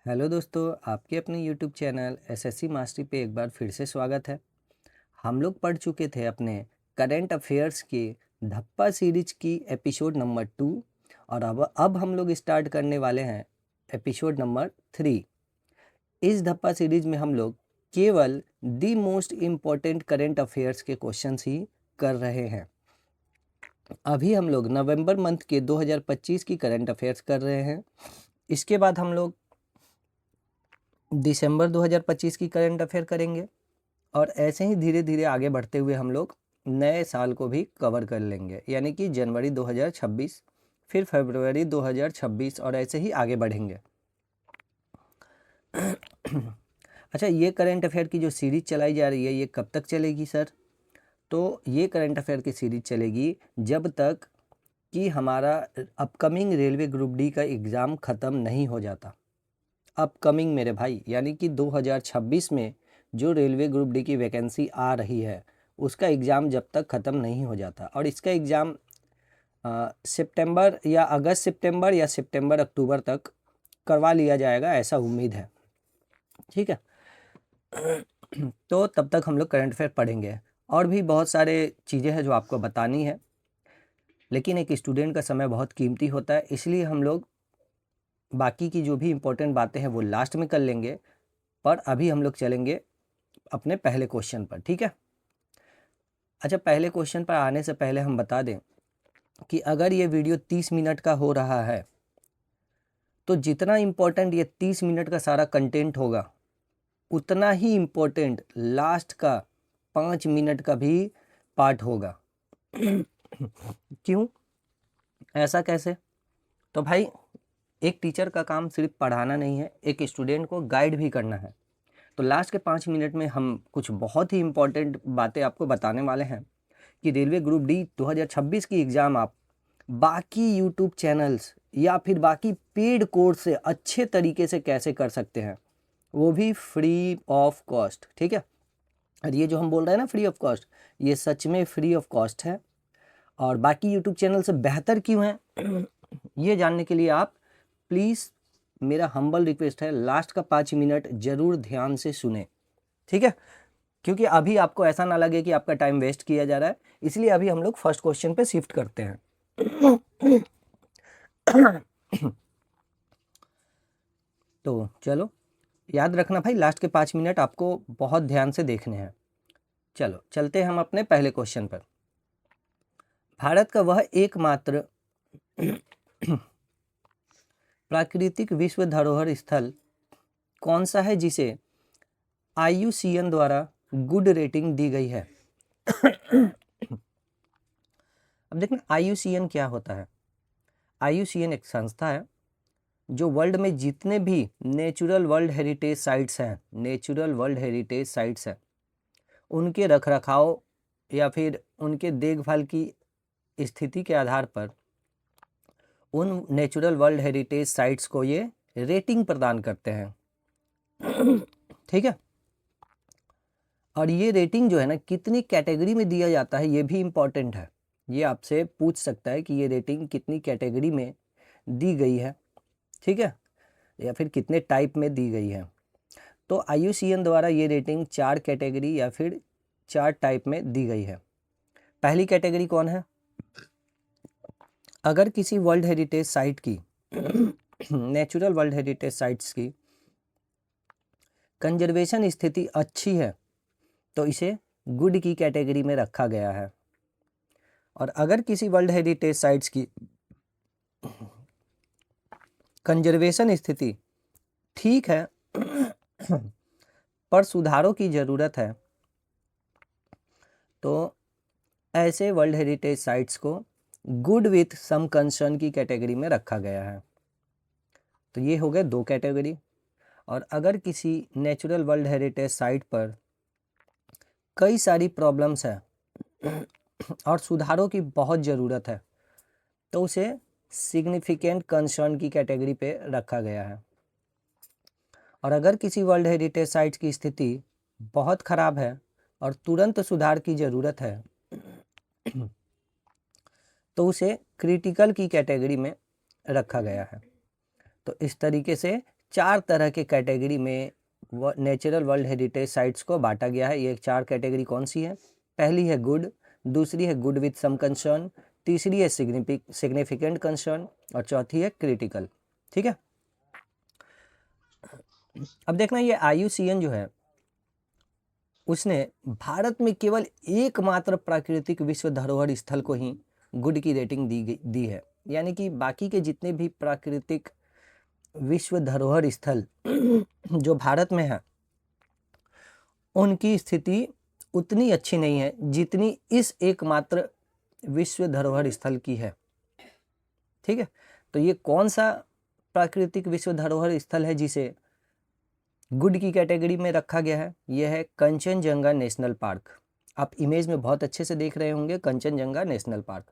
Hello दोस्तों, आपके अपने यूट्यूब चैनल एसएससी मास्टरी पे एक बार फिर से स्वागत है। हम लोग पढ़ चुके थे अपने करंट अफेयर्स की धप्पा सीरीज की एपिसोड नंबर 2 और अब हम लोग स्टार्ट करने वाले हैं एपिसोड नंबर 3। इस धप्पा सीरीज में हम लोग केवल the most important current affairs के क्वेश्चंस ही कर रहे हैं। अभी हम लोग नवंबर मंथ के 2025 की करंट अफेयर्स कर रहे हैं। इसके बाद हम लोग दिसंबर 2025 की करंट अफेयर करेंगे और ऐसे ही धीरे धीरे आगे बढ़ते हुए हम लोग नए साल को भी कवर कर लेंगे, यानी कि जनवरी 2026, फिर फरवरी 2026 और ऐसे ही आगे बढ़ेंगे। अच्छा, ये करंट अफेयर की जो सीरीज चलाई जा रही है ये कब तक चलेगी सर? तो ये करंट अफेयर की सीरीज चलेगी जब तक कि हमारा अपकमिंग रेलवे ग्रुप डी का एग्ज़ाम ख़त्म नहीं हो जाता। अपकमिंग मेरे भाई, यानी कि 2026 में जो रेलवे ग्रुप डी की वैकेंसी आ रही है उसका एग्ज़ाम जब तक ख़त्म नहीं हो जाता, और इसका एग्ज़ाम सितंबर या अगस्त सितंबर या सितंबर अक्टूबर तक करवा लिया जाएगा, ऐसा उम्मीद है। ठीक है। तो तब तक हम लोग करंट अफेयर पढ़ेंगे और भी बहुत सारे चीज़ें हैं जो आपको बतानी है, लेकिन एक स्टूडेंट का समय बहुत कीमती होता है, इसलिए हम लोग बाकी की जो भी इम्पोर्टेंट बातें हैं वो लास्ट में कर लेंगे। पर अभी हम लोग चलेंगे अपने पहले क्वेश्चन पर। ठीक है। अच्छा, पहले क्वेश्चन पर आने से पहले हम बता दें कि अगर ये वीडियो 30 मिनट का हो रहा है तो जितना इम्पोर्टेंट ये 30 मिनट का सारा कंटेंट होगा उतना ही इम्पोर्टेंट लास्ट का 5 मिनट का भी पार्ट होगा। क्यों, ऐसा कैसे? तो भाई, एक टीचर का काम सिर्फ पढ़ाना नहीं है, एक स्टूडेंट को गाइड भी करना है। तो लास्ट के 5 मिनट में हम कुछ बहुत ही इम्पोर्टेंट बातें आपको बताने वाले हैं कि रेलवे ग्रुप डी 2026 की एग्ज़ाम आप बाकी यूट्यूब चैनल्स या फिर बाकी पेड कोर्स से अच्छे तरीके से कैसे कर सकते हैं, वो भी फ्री ऑफ कॉस्ट। ठीक है। और ये जो हम बोल रहे हैं ना फ्री ऑफ कॉस्ट, ये सच में फ्री ऑफ कॉस्ट है। और बाकी यूट्यूब चैनल से बेहतर क्यों है ये जानने के लिए आप प्लीज़, मेरा हम्बल रिक्वेस्ट है, लास्ट का 5 मिनट ज़रूर ध्यान से सुने। ठीक है। क्योंकि अभी आपको ऐसा ना लगे कि आपका टाइम वेस्ट किया जा रहा है, इसलिए अभी हम लोग फर्स्ट क्वेश्चन पे शिफ्ट करते हैं। तो चलो, याद रखना भाई, लास्ट के 5 मिनट आपको बहुत ध्यान से देखने हैं। चलो चलते हैं हम अपने पहले क्वेश्चन पर। भारत का वह एकमात्र प्राकृतिक विश्व धरोहर स्थल कौन सा है जिसे IUCN द्वारा गुड रेटिंग दी गई है? अब देखना, IUCN क्या होता है। IUCN एक संस्था है जो वर्ल्ड में जितने भी नेचुरल वर्ल्ड हेरिटेज साइट्स हैं उनके रखरखाव या फिर उनके देखभाल की स्थिति के आधार पर उन नेचुरल वर्ल्ड हेरिटेज साइट्स को ये रेटिंग प्रदान करते हैं। ठीक है। और ये रेटिंग जो है ना, कितनी कैटेगरी में दिया जाता है ये भी इम्पॉर्टेंट है। ये आपसे पूछ सकता है कि ये रेटिंग कितनी कैटेगरी में दी गई है, ठीक है, या फिर कितने टाइप में दी गई है। तो IUCN द्वारा ये रेटिंग 4 कैटेगरी या फिर 4 टाइप में दी गई है। पहली कैटेगरी कौन है? अगर किसी वर्ल्ड हेरिटेज साइट की नेचुरल वर्ल्ड हेरिटेज साइट्स की कंजर्वेशन स्थिति अच्छी है तो इसे गुड की कैटेगरी में रखा गया है। और अगर किसी वर्ल्ड हेरिटेज साइट्स की कंजर्वेशन स्थिति ठीक है पर सुधारों की ज़रूरत है तो ऐसे वर्ल्ड हेरिटेज साइट्स को गुड विथ सम कंसर्न की कैटेगरी में रखा गया है। तो ये हो गए 2 कैटेगरी। और अगर किसी नेचुरल वर्ल्ड हेरिटेज साइट पर कई सारी प्रॉब्लम्स है और सुधारों की बहुत ज़रूरत है तो उसे सिग्निफिकेंट कंसर्न की कैटेगरी पे रखा गया है। और अगर किसी वर्ल्ड हेरिटेज साइट की स्थिति बहुत ख़राब है और तुरंत सुधार की ज़रूरत है तो उसे क्रिटिकल की कैटेगरी में रखा गया है। तो इस तरीके से 4 तरह के कैटेगरी में नेचुरल वर्ल्ड हेरिटेज साइट्स को बांटा गया है। ये 4 कैटेगरी कौन सी है? पहली है गुड, दूसरी है गुड विथ सम कंसर्न, तीसरी है सिग्निफिकेंट कंसर्न और चौथी है क्रिटिकल। ठीक है, अब देखना ये IUCN जो है उसने भारत में केवल एकमात्र प्राकृतिक विश्व धरोहर स्थल को ही गुड की रेटिंग दी है। यानी कि बाकी के जितने भी प्राकृतिक विश्व धरोहर स्थल जो भारत में है उनकी स्थिति उतनी अच्छी नहीं है जितनी इस एकमात्र विश्व धरोहर स्थल की है। ठीक है, तो ये कौन सा प्राकृतिक विश्व धरोहर स्थल है जिसे गुड की कैटेगरी में रखा गया है? यह है कंचनजंगा नेशनल पार्क। आप इमेज में बहुत अच्छे से देख रहे होंगे कंचनजंगा नेशनल पार्क।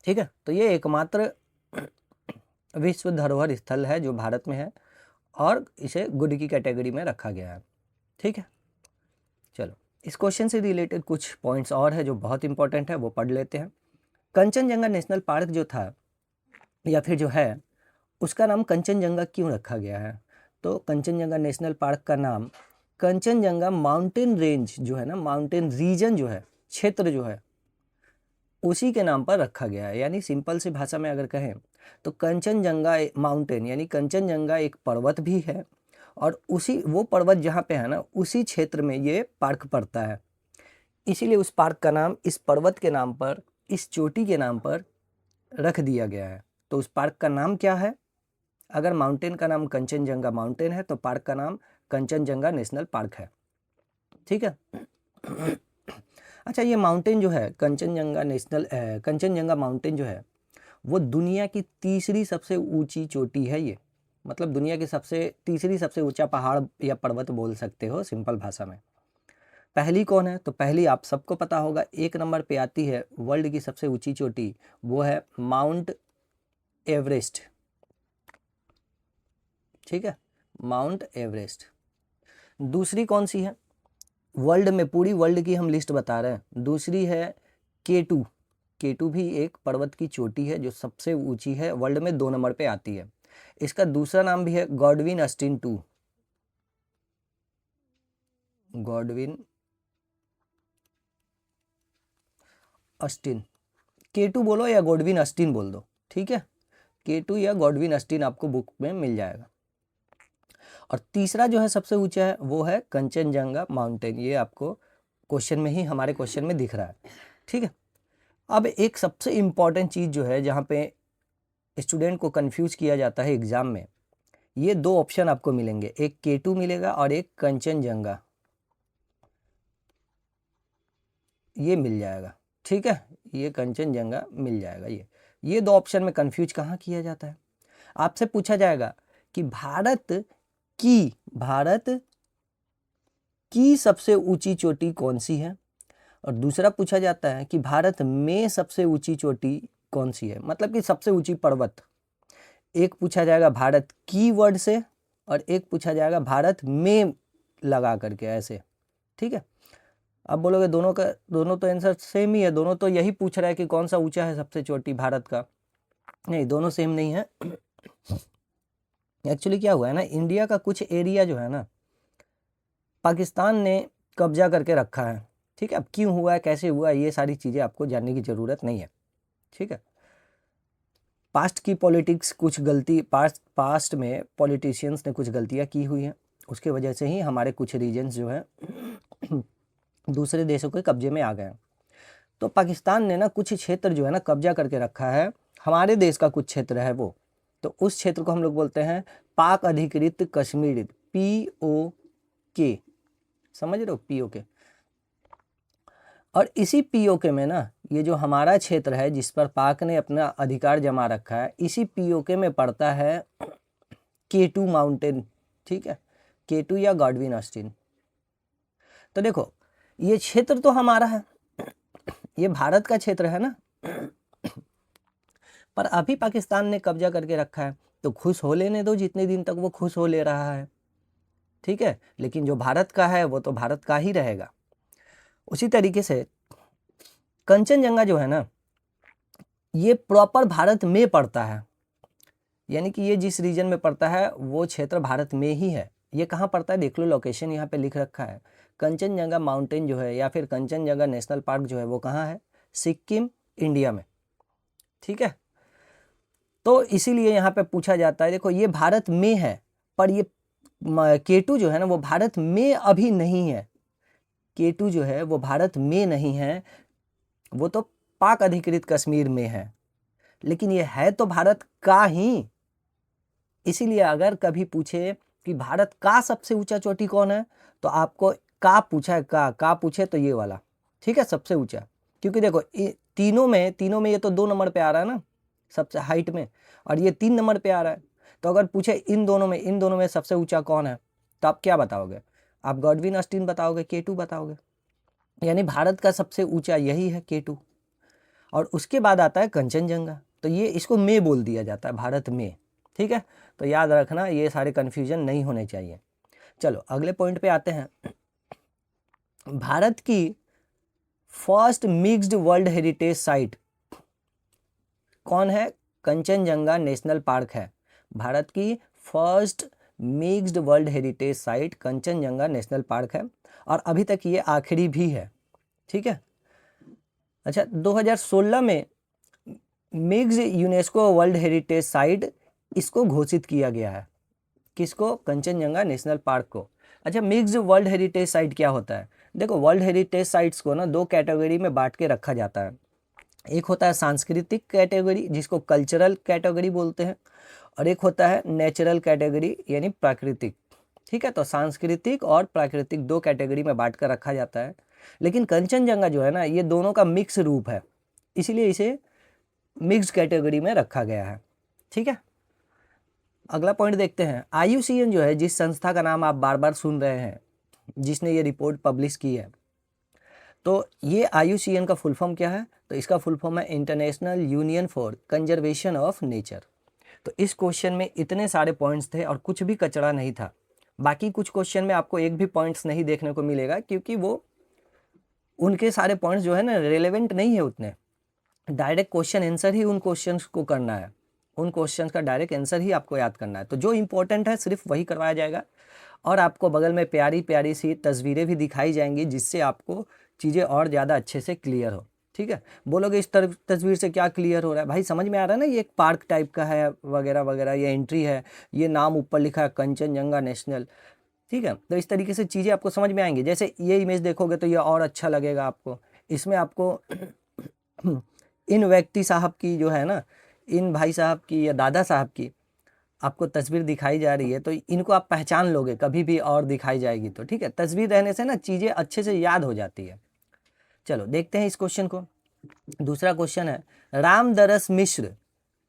ठीक है, तो ये एकमात्र विश्व धरोहर स्थल है जो भारत में है और इसे गुड की कैटेगरी में रखा गया है। ठीक है, चलो इस क्वेश्चन से रिलेटेड कुछ पॉइंट्स और है जो बहुत इंपॉर्टेंट है, वो पढ़ लेते हैं। कंचनजंगा नेशनल पार्क जो था या फिर जो है उसका नाम कंचनजंगा क्यों रखा गया है? तो कंचनजंगा नेशनल पार्क का नाम कंचनजंगा माउंटेन रेंज जो है ना, माउंटेन रीजन जो है, क्षेत्र जो है, उसी के नाम पर रखा गया है। यानी सिंपल सी भाषा में अगर कहें तो कंचनजंगा माउंटेन यानी कंचनजंगा एक पर्वत भी है और उसी वो पर्वत जहाँ पे है ना उसी क्षेत्र में ये पार्क पड़ता है। इसीलिए उस पार्क का नाम इस पर्वत के नाम पर, इस चोटी के नाम पर रख दिया गया है। तो उस पार्क का नाम क्या है? अगर माउंटेन का नाम कंचनजंगा माउंटेन है तो पार्क का नाम कंचनजंगा नेशनल पार्क है। ठीक है, अच्छा ये माउंटेन जो है कंचनजंगा माउंटेन जो है वो दुनिया की तीसरी सबसे ऊंची चोटी है। ये मतलब दुनिया की तीसरी सबसे ऊंचा पहाड़ या पर्वत बोल सकते हो सिंपल भाषा में। पहली कौन है? तो पहली आप सबको पता होगा, 1 नंबर पे आती है वर्ल्ड की सबसे ऊंची चोटी, वो है माउंट एवरेस्ट। ठीक है, माउंट एवरेस्ट। दूसरी कौन सी है? वर्ल्ड में, पूरी वर्ल्ड की हम लिस्ट बता रहे हैं। दूसरी है K2। K2 भी एक पर्वत की चोटी है जो सबसे ऊंची है, वर्ल्ड में 2 नंबर पे आती है। इसका दूसरा नाम भी है Godwin Austin 2। Godwin Austin, K2 बोलो या गॉडविन अस्टिन बोल दो। ठीक है, K2 या गॉडविन अस्टिन आपको बुक में मिल जाएगा। और तीसरा जो है सबसे ऊंचा है वो है कंचनजंगा माउंटेन। ये आपको क्वेश्चन में ही, हमारे क्वेश्चन में दिख रहा है। ठीक है, अब एक सबसे इम्पॉर्टेंट चीज़ जो है जहाँ पे स्टूडेंट को कंफ्यूज किया जाता है एग्जाम में, ये 2 ऑप्शन आपको मिलेंगे, एक K2 मिलेगा और एक कंचनजंगा, ये मिल जाएगा। ठीक है, ये कंचनजंगा मिल जाएगा। ये 2 ऑप्शन में कंफ्यूज कहाँ किया जाता है? आपसे पूछा जाएगा कि भारत की सबसे ऊंची चोटी कौन सी है, और दूसरा पूछा जाता है कि भारत में सबसे ऊंची चोटी कौन सी है, मतलब कि सबसे ऊंची पर्वत। एक पूछा जाएगा भारत की वर्ड से और एक पूछा जाएगा भारत में लगा करके ऐसे। ठीक है, अब बोलोगे दोनों तो आंसर सेम ही है, दोनों तो यही पूछ रहा है कि कौन सा ऊंचा है सबसे चोटी भारत का। नहीं, दोनों सेम नहीं है। एक्चुअली क्या हुआ है ना, इंडिया का कुछ एरिया जो है ना पाकिस्तान ने कब्जा करके रखा है। ठीक है, अब क्यों हुआ है, कैसे हुआ है, ये सारी चीज़ें आपको जानने की ज़रूरत नहीं है। ठीक है, पास्ट की पॉलिटिक्स कुछ गलती, पास्ट में पॉलिटिशियंस ने कुछ गलतियां की हुई हैं, उसके वजह से ही हमारे कुछ रीजन्स जो है दूसरे देशों के कब्जे में आ गए हैं। तो पाकिस्तान ने ना कुछ क्षेत्र जो है ना कब्जा करके रखा है, हमारे देश का कुछ क्षेत्र है वो, तो उस क्षेत्र को हम लोग बोलते हैं पाक अधिकृत कश्मीर, POK। समझ रहे हो, POK। और इसी POK में ना ये जो हमारा क्षेत्र है जिस पर पाक ने अपना अधिकार जमा रखा है, इसी POK में पड़ता है K2 माउंटेन। ठीक है, K2 या गॉडविन अस्टिन। तो देखो ये क्षेत्र तो हमारा है, ये भारत का क्षेत्र है ना, पर अभी पाकिस्तान ने कब्जा करके रखा है, तो खुश हो लेने दो जितने दिन तक वो खुश हो ले रहा है। ठीक है, लेकिन जो भारत का है वो तो भारत का ही रहेगा। उसी तरीके से कंचनजंगा जो है ना ये प्रॉपर भारत में पड़ता है, यानी कि ये जिस रीजन में पड़ता है वो क्षेत्र भारत में ही है। ये कहाँ पड़ता है देख लो, लोकेशन यहाँ पे लिख रखा है। कंचनजंगा माउंटेन जो है या फिर कंचनजंगा नेशनल पार्क जो है वो कहाँ है, सिक्किम, इंडिया में। ठीक है, तो इसीलिए यहाँ पे पूछा जाता है, देखो ये भारत में है पर ये K2 जो है ना वो भारत में अभी नहीं है। K2 जो है वो भारत में नहीं है, वो तो पाक अधिकृत कश्मीर में है, लेकिन ये है तो भारत का ही। इसीलिए अगर कभी पूछे कि भारत का सबसे ऊंचा चोटी कौन है, तो आपको का पूछा है, का पूछे तो ये वाला, ठीक है, सबसे ऊंचा। क्योंकि देखो तीनों में ये तो 2 नंबर पे आ रहा है ना सबसे हाइट में, और ये 3 नंबर पे आ रहा है। तो अगर पूछे इन दोनों में सबसे ऊंचा कौन है, तो आप क्या बताओगे, आप गॉडविन ऑस्टिन बताओगे, K2 बताओगे। यानी भारत का सबसे ऊंचा यही है K2, और उसके बाद आता है कंचनजंगा। तो ये इसको में बोल दिया जाता है, भारत में। ठीक है, तो याद रखना ये सारे कन्फ्यूजन नहीं होने चाहिए। चलो अगले पॉइंट पे आते हैं। भारत की first mixed world heritage site कौन है, कंचनजंगा नेशनल पार्क है। भारत की first mixed world heritage site Kanchenjunga national park है, और अभी तक ये आखिरी भी है। ठीक है, अच्छा 2016 में mixed UNESCO world heritage site इसको घोषित किया गया है। किसको, कंचनजंगा नेशनल पार्क को। अच्छा मिक्स्ड वर्ल्ड हेरिटेज साइट क्या होता है, देखो वर्ल्ड हेरिटेज साइट्स को ना 2 कैटेगरी में बांट के रखा जाता है। एक होता है सांस्कृतिक कैटेगरी जिसको कल्चरल कैटेगरी बोलते हैं, और एक होता है नेचुरल कैटेगरी यानी प्राकृतिक। ठीक है, तो सांस्कृतिक और प्राकृतिक 2 कैटेगरी में बांट कर रखा जाता है। लेकिन कंचनजंगा जो है ना ये दोनों का मिक्स रूप है, इसीलिए इसे मिक्स्ड कैटेगरी में रखा गया है। ठीक है, अगला पॉइंट देखते हैं। IUCN जो है, जिस संस्था का नाम आप बार बार सुन रहे हैं, जिसने ये रिपोर्ट पब्लिश की है, तो ये IUCN का फुल फॉर्म क्या है, तो इसका फुल फॉर्म है international union for conservation of nature. तो इस क्वेश्चन में इतने सारे पॉइंट्स थे और कुछ भी कचरा नहीं था। बाकी कुछ क्वेश्चन में आपको एक भी पॉइंट्स नहीं देखने को मिलेगा, क्योंकि वो उनके सारे पॉइंट्स जो है ना रेलेवेंट नहीं है उतने। डायरेक्ट क्वेश्चन आंसर ही उन क्वेश्चंस को करना है, उन क्वेश्चंस का डायरेक्ट आंसर ही आपको याद करना है। तो जो इंपॉर्टेंट है सिर्फ वही करवाया जाएगा, और आपको बगल में प्यारी प्यारी सी तस्वीरें भी दिखाई जाएंगी, जिससे आपको चीज़ें और ज़्यादा अच्छे से क्लियर हो। ठीक है, बोलोगे इस तस्वीर से क्या क्लियर हो रहा है भाई, समझ में आ रहा है ना ये एक पार्क टाइप का है वगैरह वगैरह, ये एंट्री है, ये नाम ऊपर लिखा है कंचनजंगा नेशनल। ठीक है, तो इस तरीके से चीज़ें आपको समझ में आएंगी। जैसे ये इमेज देखोगे तो ये और अच्छा लगेगा आपको। इसमें आपको इन व्यक्ति साहब की जो है ना, इन भाई साहब की या दादा साहब की आपको तस्वीर दिखाई जा रही है, तो इनको आप पहचान लोगे कभी भी और दिखाई जाएगी तो। ठीक है, तस्वीर रहने से ना चीज़ें अच्छे से याद हो जाती है। चलो देखते हैं इस क्वेश्चन को। दूसरा क्वेश्चन है, रामदरस मिश्र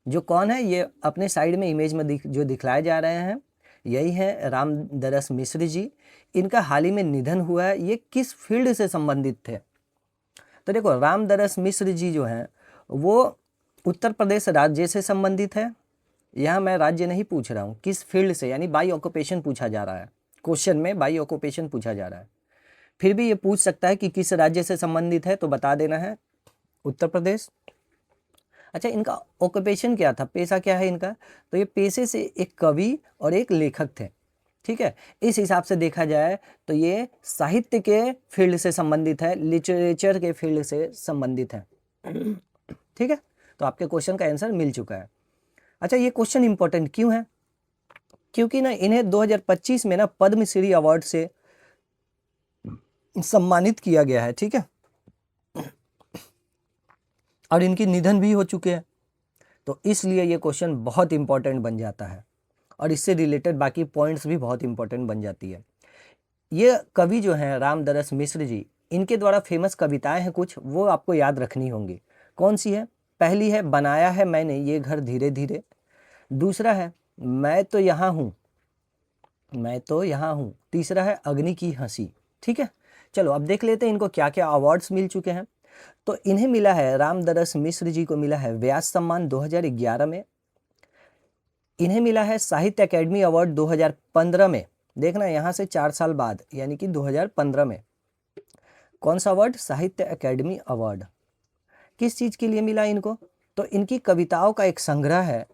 जो कौन है, ये अपने साइड में इमेज में जो दिखलाए जा रहे हैं यही है रामदरस मिश्र जी। इनका हाल ही में निधन हुआ है। ये किस फील्ड से संबंधित थे, तो देखो रामदरस मिश्र जी जो हैं वो उत्तर प्रदेश राज्य से संबंधित है। यहाँ मैं राज्य नहीं पूछ रहा हूँ, किस फील्ड से, यानी बाई ऑक्यूपेशन पूछा जा रहा है। क्वेश्चन में बाई ऑक्यूपेशन पूछा जा रहा है, फिर भी ये पूछ सकता है कि किस राज्य से संबंधित है, तो बता देना है उत्तर प्रदेश। अच्छा इनका ऑक्यूपेशन क्या था, पेशा क्या है इनका, तो ये पेशे से एक कवि और एक लेखक थे। ठीक है, इस हिसाब से देखा जाए तो ये साहित्य के फील्ड से संबंधित है, लिटरेचर के फील्ड से संबंधित है। ठीक है, तो आपके क्वेश्चन का आंसर मिल चुका है। अच्छा ये क्वेश्चन इंपॉर्टेंट क्यों है, क्योंकि ना इन्हें 2025 में ना पद्मश्री अवार्ड से सम्मानित किया गया है। ठीक है, और इनकी निधन भी हो चुके हैं, तो इसलिए ये क्वेश्चन बहुत इंपॉर्टेंट बन जाता है, और इससे रिलेटेड बाकी पॉइंट्स भी बहुत इंपॉर्टेंट बन जाती है। ये कवि जो हैं रामदरस मिश्र जी, इनके द्वारा फेमस कविताएं हैं कुछ, वो आपको याद रखनी होंगी। कौन सी है, पहली है बनाया है मैंने ये घर धीरे धीरे। दूसरा है मैं तो यहाँ हूँ, मैं तो यहाँ हूँ। तीसरा है अग्नि की हंसी। ठीक है, चलो अब देख लेते हैं इनको क्या क्या अवार्ड्स मिल चुके हैं। तो इन्हें मिला है, रामदरस मिश्र जी को मिला है व्यास सम्मान 2011 में। इन्हें मिला है साहित्य अकेडमी अवार्ड 2015 में। देखना यहाँ से 4 साल बाद, यानी कि 2015 में। कौन सा अवार्ड, साहित्य अकेडमी अवार्ड। किस चीज़ के लिए मिला इनको, तो इनकी कविताओं का एक संग्रह है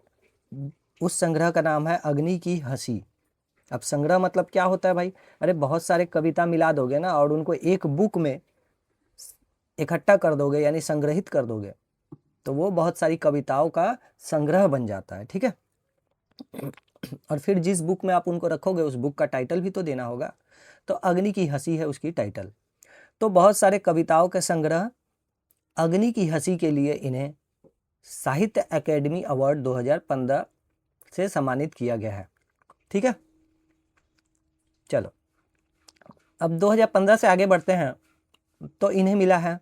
उस संग्रह का नाम है अग्नि की हंसी। अब संग्रह मतलब क्या होता है भाई? अरे बहुत सारे कविता मिला दोगे ना और उनको एक बुक में इकट्ठा कर दोगे यानी संग्रहित कर दोगे तो वो बहुत सारी कविताओं का संग्रह बन जाता है, ठीक है। और फिर जिस बुक में आप उनको रखोगे उस बुक का टाइटल भी तो देना होगा, तो अग्नि की हंसी है उसकी टाइटल। तो बहुत सारे कविताओं के संग्रह अग्नि की हंसी के लिए इन्हें साहित्य अकेडमी अवार्ड 2015 से सम्मानित किया गया है, ठीक है। चलो अब 2015 से आगे बढ़ते हैं तो इन्हें मिला है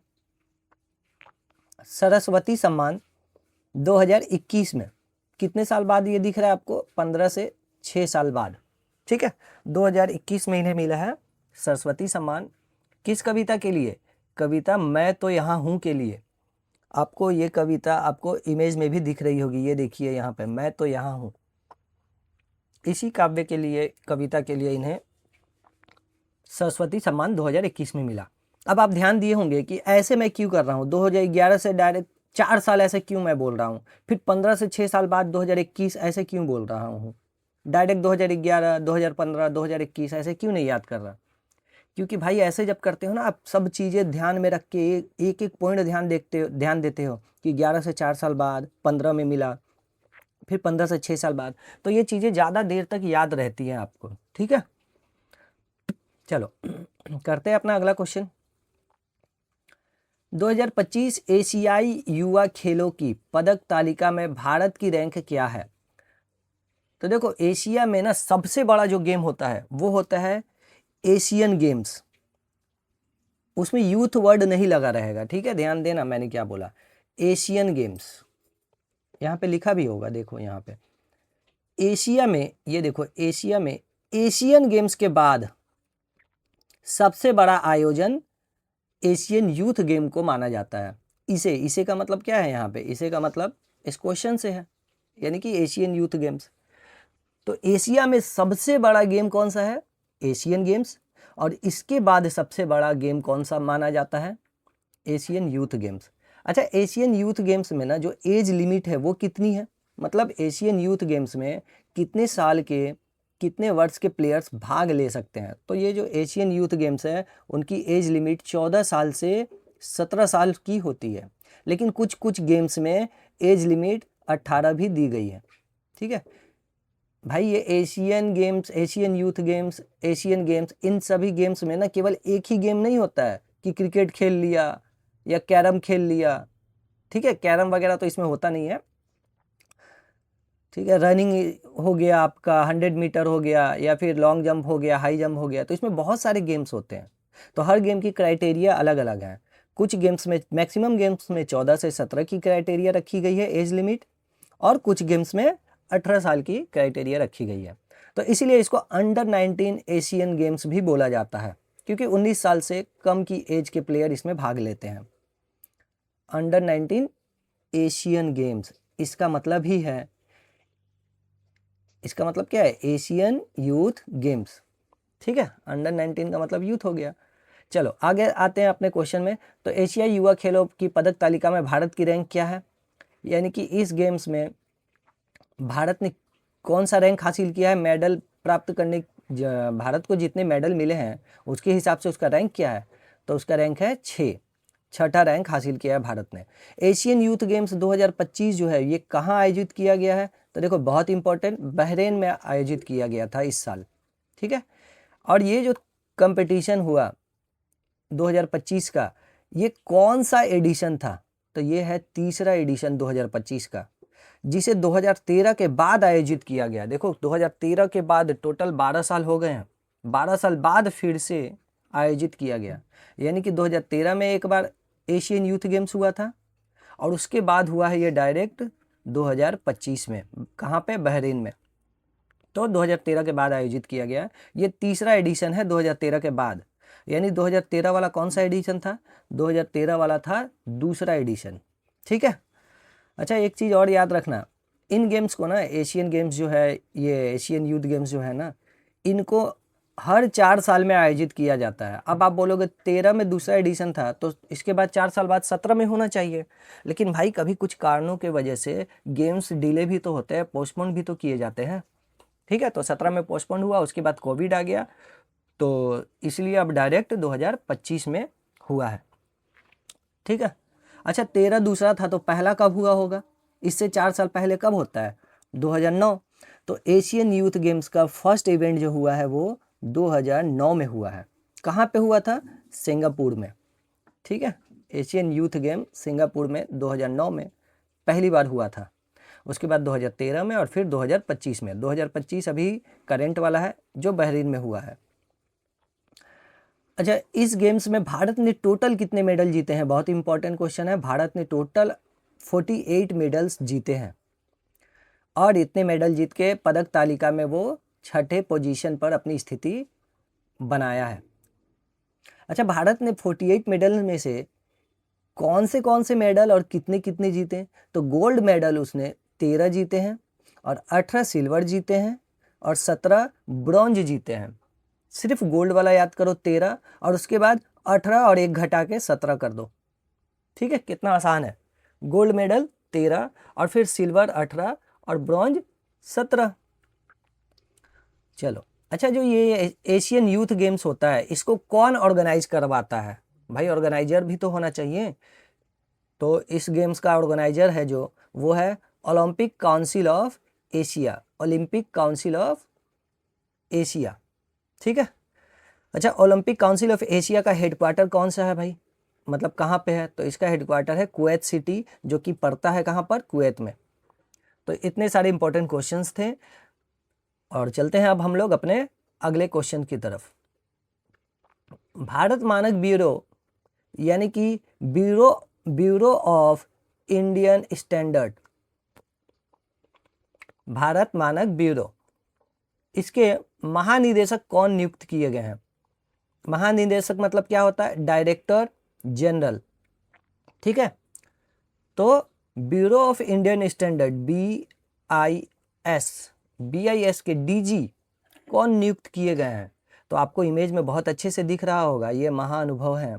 सरस्वती सम्मान 2021 में। कितने साल बाद ये दिख रहा है आपको? 15 से 6 साल बाद, ठीक है। 2021 में इन्हें मिला है सरस्वती सम्मान। किस कविता के लिए? कविता मैं तो यहाँ हूँ के लिए। आपको ये कविता आपको इमेज में भी दिख रही होगी, ये देखिए यहाँ पे, मैं तो यहाँ हूँ। इसी काव्य के लिए, कविता के लिए इन्हें सरस्वती सम्मान 2021 में मिला। अब आप ध्यान दिए होंगे कि ऐसे मैं क्यों कर रहा हूँ, 2011 से डायरेक्ट 4 साल ऐसे क्यों मैं बोल रहा हूँ, फिर 15 से 6 साल बाद 2021 ऐसे क्यों बोल रहा हूँ, डायरेक्ट 2011, 2015, 2021 ऐसे क्यों नहीं याद कर रहा? क्योंकि भाई ऐसे जब करते हो ना आप, सब चीज़ें ध्यान में रख के एक एक पॉइंट ध्यान देते हो कि 11 से 4 साल बाद 15 में मिला, फिर 15 से 6 साल बाद, तो ये चीज़ें ज़्यादा देर तक याद रहती हैं आपको, ठीक है। चलो करते हैं अपना अगला क्वेश्चन। 2025 एशियाई युवा खेलों की पदक तालिका में भारत की रैंक क्या है? तो देखो एशिया में ना सबसे बड़ा जो गेम होता है वो होता है एशियन गेम्स। उसमें यूथ वर्ड नहीं लगा रहेगा, ठीक है, ध्यान देना मैंने क्या बोला, एशियन गेम्स। यहाँ पे लिखा भी होगा, देखो यहाँ पे एशिया में, ये देखो एशिया में एशियन गेम्स के बाद सबसे बड़ा आयोजन एशियन यूथ गेम को माना जाता है। इसे का मतलब क्या है यहाँ पे? इसे का मतलब इस क्वेश्चन से है, यानी कि एशियन यूथ गेम्स। तो एशिया में सबसे बड़ा गेम कौन सा है? Asian games. और इसके बाद सबसे बड़ा गेम कौन सा माना जाता है? Asian youth games. अच्छा, एशियन यूथ गेम्स में ना जो एज लिमिट है वो कितनी है? मतलब एशियन यूथ गेम्स में कितने साल के, कितने वर्ष के प्लेयर्स भाग ले सकते हैं? तो ये जो एशियन यूथ गेम्स है उनकी एज लिमिट 14 साल से 17 साल की होती है, लेकिन कुछ कुछ गेम्स में एज लिमिट 18 भी दी गई है, ठीक है भाई। ये Asian games, Asian youth games, Asian games, इन सभी गेम्स में ना केवल एक ही गेम नहीं होता है कि क्रिकेट खेल लिया या कैरम खेल लिया, ठीक है, कैरम वगैरह तो इसमें होता नहीं है, ठीक है। रनिंग हो गया आपका, 100 मीटर हो गया, या फिर लॉन्ग जंप हो गया, हाई जंप हो गया, तो इसमें बहुत सारे गेम्स होते हैं। तो हर गेम की क्राइटेरिया अलग अलग है। कुछ गेम्स में, मैक्सिमम गेम्स में 14 से 17 की क्राइटेरिया रखी गई है एज लिमिट, और कुछ गेम्स में 18 साल की क्राइटेरिया रखी गई है। तो इसीलिए इसको अंडर 19 एशियन गेम्स भी बोला जाता है, क्योंकि 19 साल से कम की एज के प्लेयर इसमें भाग लेते हैं। अंडर 19 एशियन गेम्स, इसका मतलब ही है, इसका मतलब क्या है? एशियन यूथ गेम्स, ठीक है। अंडर 19 का मतलब यूथ हो गया। चलो आगे आते हैं अपने क्वेश्चन में। तो एशियाई युवा खेलों की पदक तालिका में भारत की रैंक क्या है? यानी कि इस गेम्स में भारत ने कौन सा रैंक हासिल किया है? मेडल प्राप्त करने, भारत को जितने मेडल मिले हैं उसके हिसाब से उसका रैंक क्या है? तो उसका रैंक है 6, छठा रैंक हासिल किया है भारत ने। एशियन यूथ गेम्स 2025 जो है ये कहाँ आयोजित किया गया है? तो देखो बहुत इंपॉर्टेंट, बहरीन में आयोजित किया गया था इस साल, ठीक है। और ये जो कंपटीशन हुआ 2025 का, ये कौन सा एडिशन था? तो ये है तीसरा एडिशन 2025 का, जिसे 2013 के बाद आयोजित किया गया। देखो 2013 के बाद टोटल 12 साल हो गए हैं, 12 साल बाद फिर से आयोजित किया गया। यानी कि 2013 में एक बार एशियन यूथ गेम्स हुआ था, और उसके बाद हुआ है ये डायरेक्ट 2025 में। कहाँ पे? बहरीन में। तो 2013 के बाद आयोजित किया गया, ये तीसरा एडिशन है 2013 के बाद। यानी 2013 वाला कौन सा एडिशन था? 2013 वाला था दूसरा एडिशन, ठीक है। अच्छा एक चीज़ और याद रखना, इन गेम्स को ना, एशियन गेम्स जो है, ये एशियन यूथ गेम्स जो है ना, इनको हर 4 साल में आयोजित किया जाता है। अब आप बोलोगे 13 में दूसरा एडिशन था तो इसके बाद 4 साल बाद 17 में होना चाहिए, लेकिन भाई कभी कुछ कारणों के वजह से गेम्स डिले भी तो होते हैं, पोस्टपोन भी तो किए जाते हैं। ठीक है, तो 17 में पोस्टपोन हुआ, उसके बाद कोविड आ गया, तो इसलिए अब डायरेक्ट 2025 में हुआ है। ठीक है, अच्छा 13 दूसरा था तो पहला कब हुआ होगा? इससे 4 साल पहले कब होता है? 2009। तो एशियन यूथ गेम्स का फर्स्ट इवेंट जो हुआ है वो 2009 में हुआ है। कहाँ पे हुआ था? सिंगापुर में। ठीक है, एशियन यूथ गेम सिंगापुर में 2009 में पहली बार हुआ था। उसके बाद 2013 में और फिर 2025 में। 2025 अभी करेंट वाला है जो बहरीन में हुआ है। अच्छा, इस गेम्स में भारत ने टोटल कितने मेडल जीते हैं? बहुत इंपॉर्टेंट क्वेश्चन है। भारत ने टोटल 48 मेडल्स जीते हैं और इतने मेडल जीत के पदक तालिका में वो 6ठे पोजीशन पर अपनी स्थिति बनाया है। अच्छा, भारत ने 48 मेडल में से कौन से मेडल और कितने कितने जीते? तो गोल्ड मेडल उसने 13 जीते हैं और 18 सिल्वर जीते हैं और 17 ब्रॉन्ज जीते हैं। सिर्फ गोल्ड वाला याद करो 13 और उसके बाद 18 और एक घटा के 17 कर दो। ठीक है, कितना आसान है। गोल्ड मेडल 13 और फिर सिल्वर 18 और ब्रॉन्ज 17। चलो, अच्छा जो ये एशियन यूथ गेम्स होता है इसको कौन ऑर्गेनाइज करवाता है? भाई ऑर्गेनाइजर भी तो होना चाहिए। तो इस गेम्स का ऑर्गेनाइजर है जो वो है Olympic council of Asia, Olympic council of Asia. ठीक है, अच्छा ओलंपिक काउंसिल ऑफ एशिया का हेडक्वार्टर कौन सा है भाई? मतलब कहाँ पे है? तो इसका हेडक्वार्टर है कुवैत सिटी, जो कि पड़ता है कहाँ पर? कुवैत में। तो इतने सारे इंपॉर्टेंट क्वेश्चंस थे और चलते हैं अब हम लोग अपने अगले क्वेश्चन की तरफ। भारत मानक ब्यूरो यानी कि bureau of Indian standard, Bharat मानक ब्यूरो, इसके महानिदेशक कौन नियुक्त किए गए हैं? महानिदेशक मतलब क्या होता है? Director general. ठीक है, तो bureau of Indian standard BIS के डीजी कौन नियुक्त किए गए हैं? तो आपको इमेज में बहुत अच्छे से दिख रहा होगा, ये महाअनुभव हैं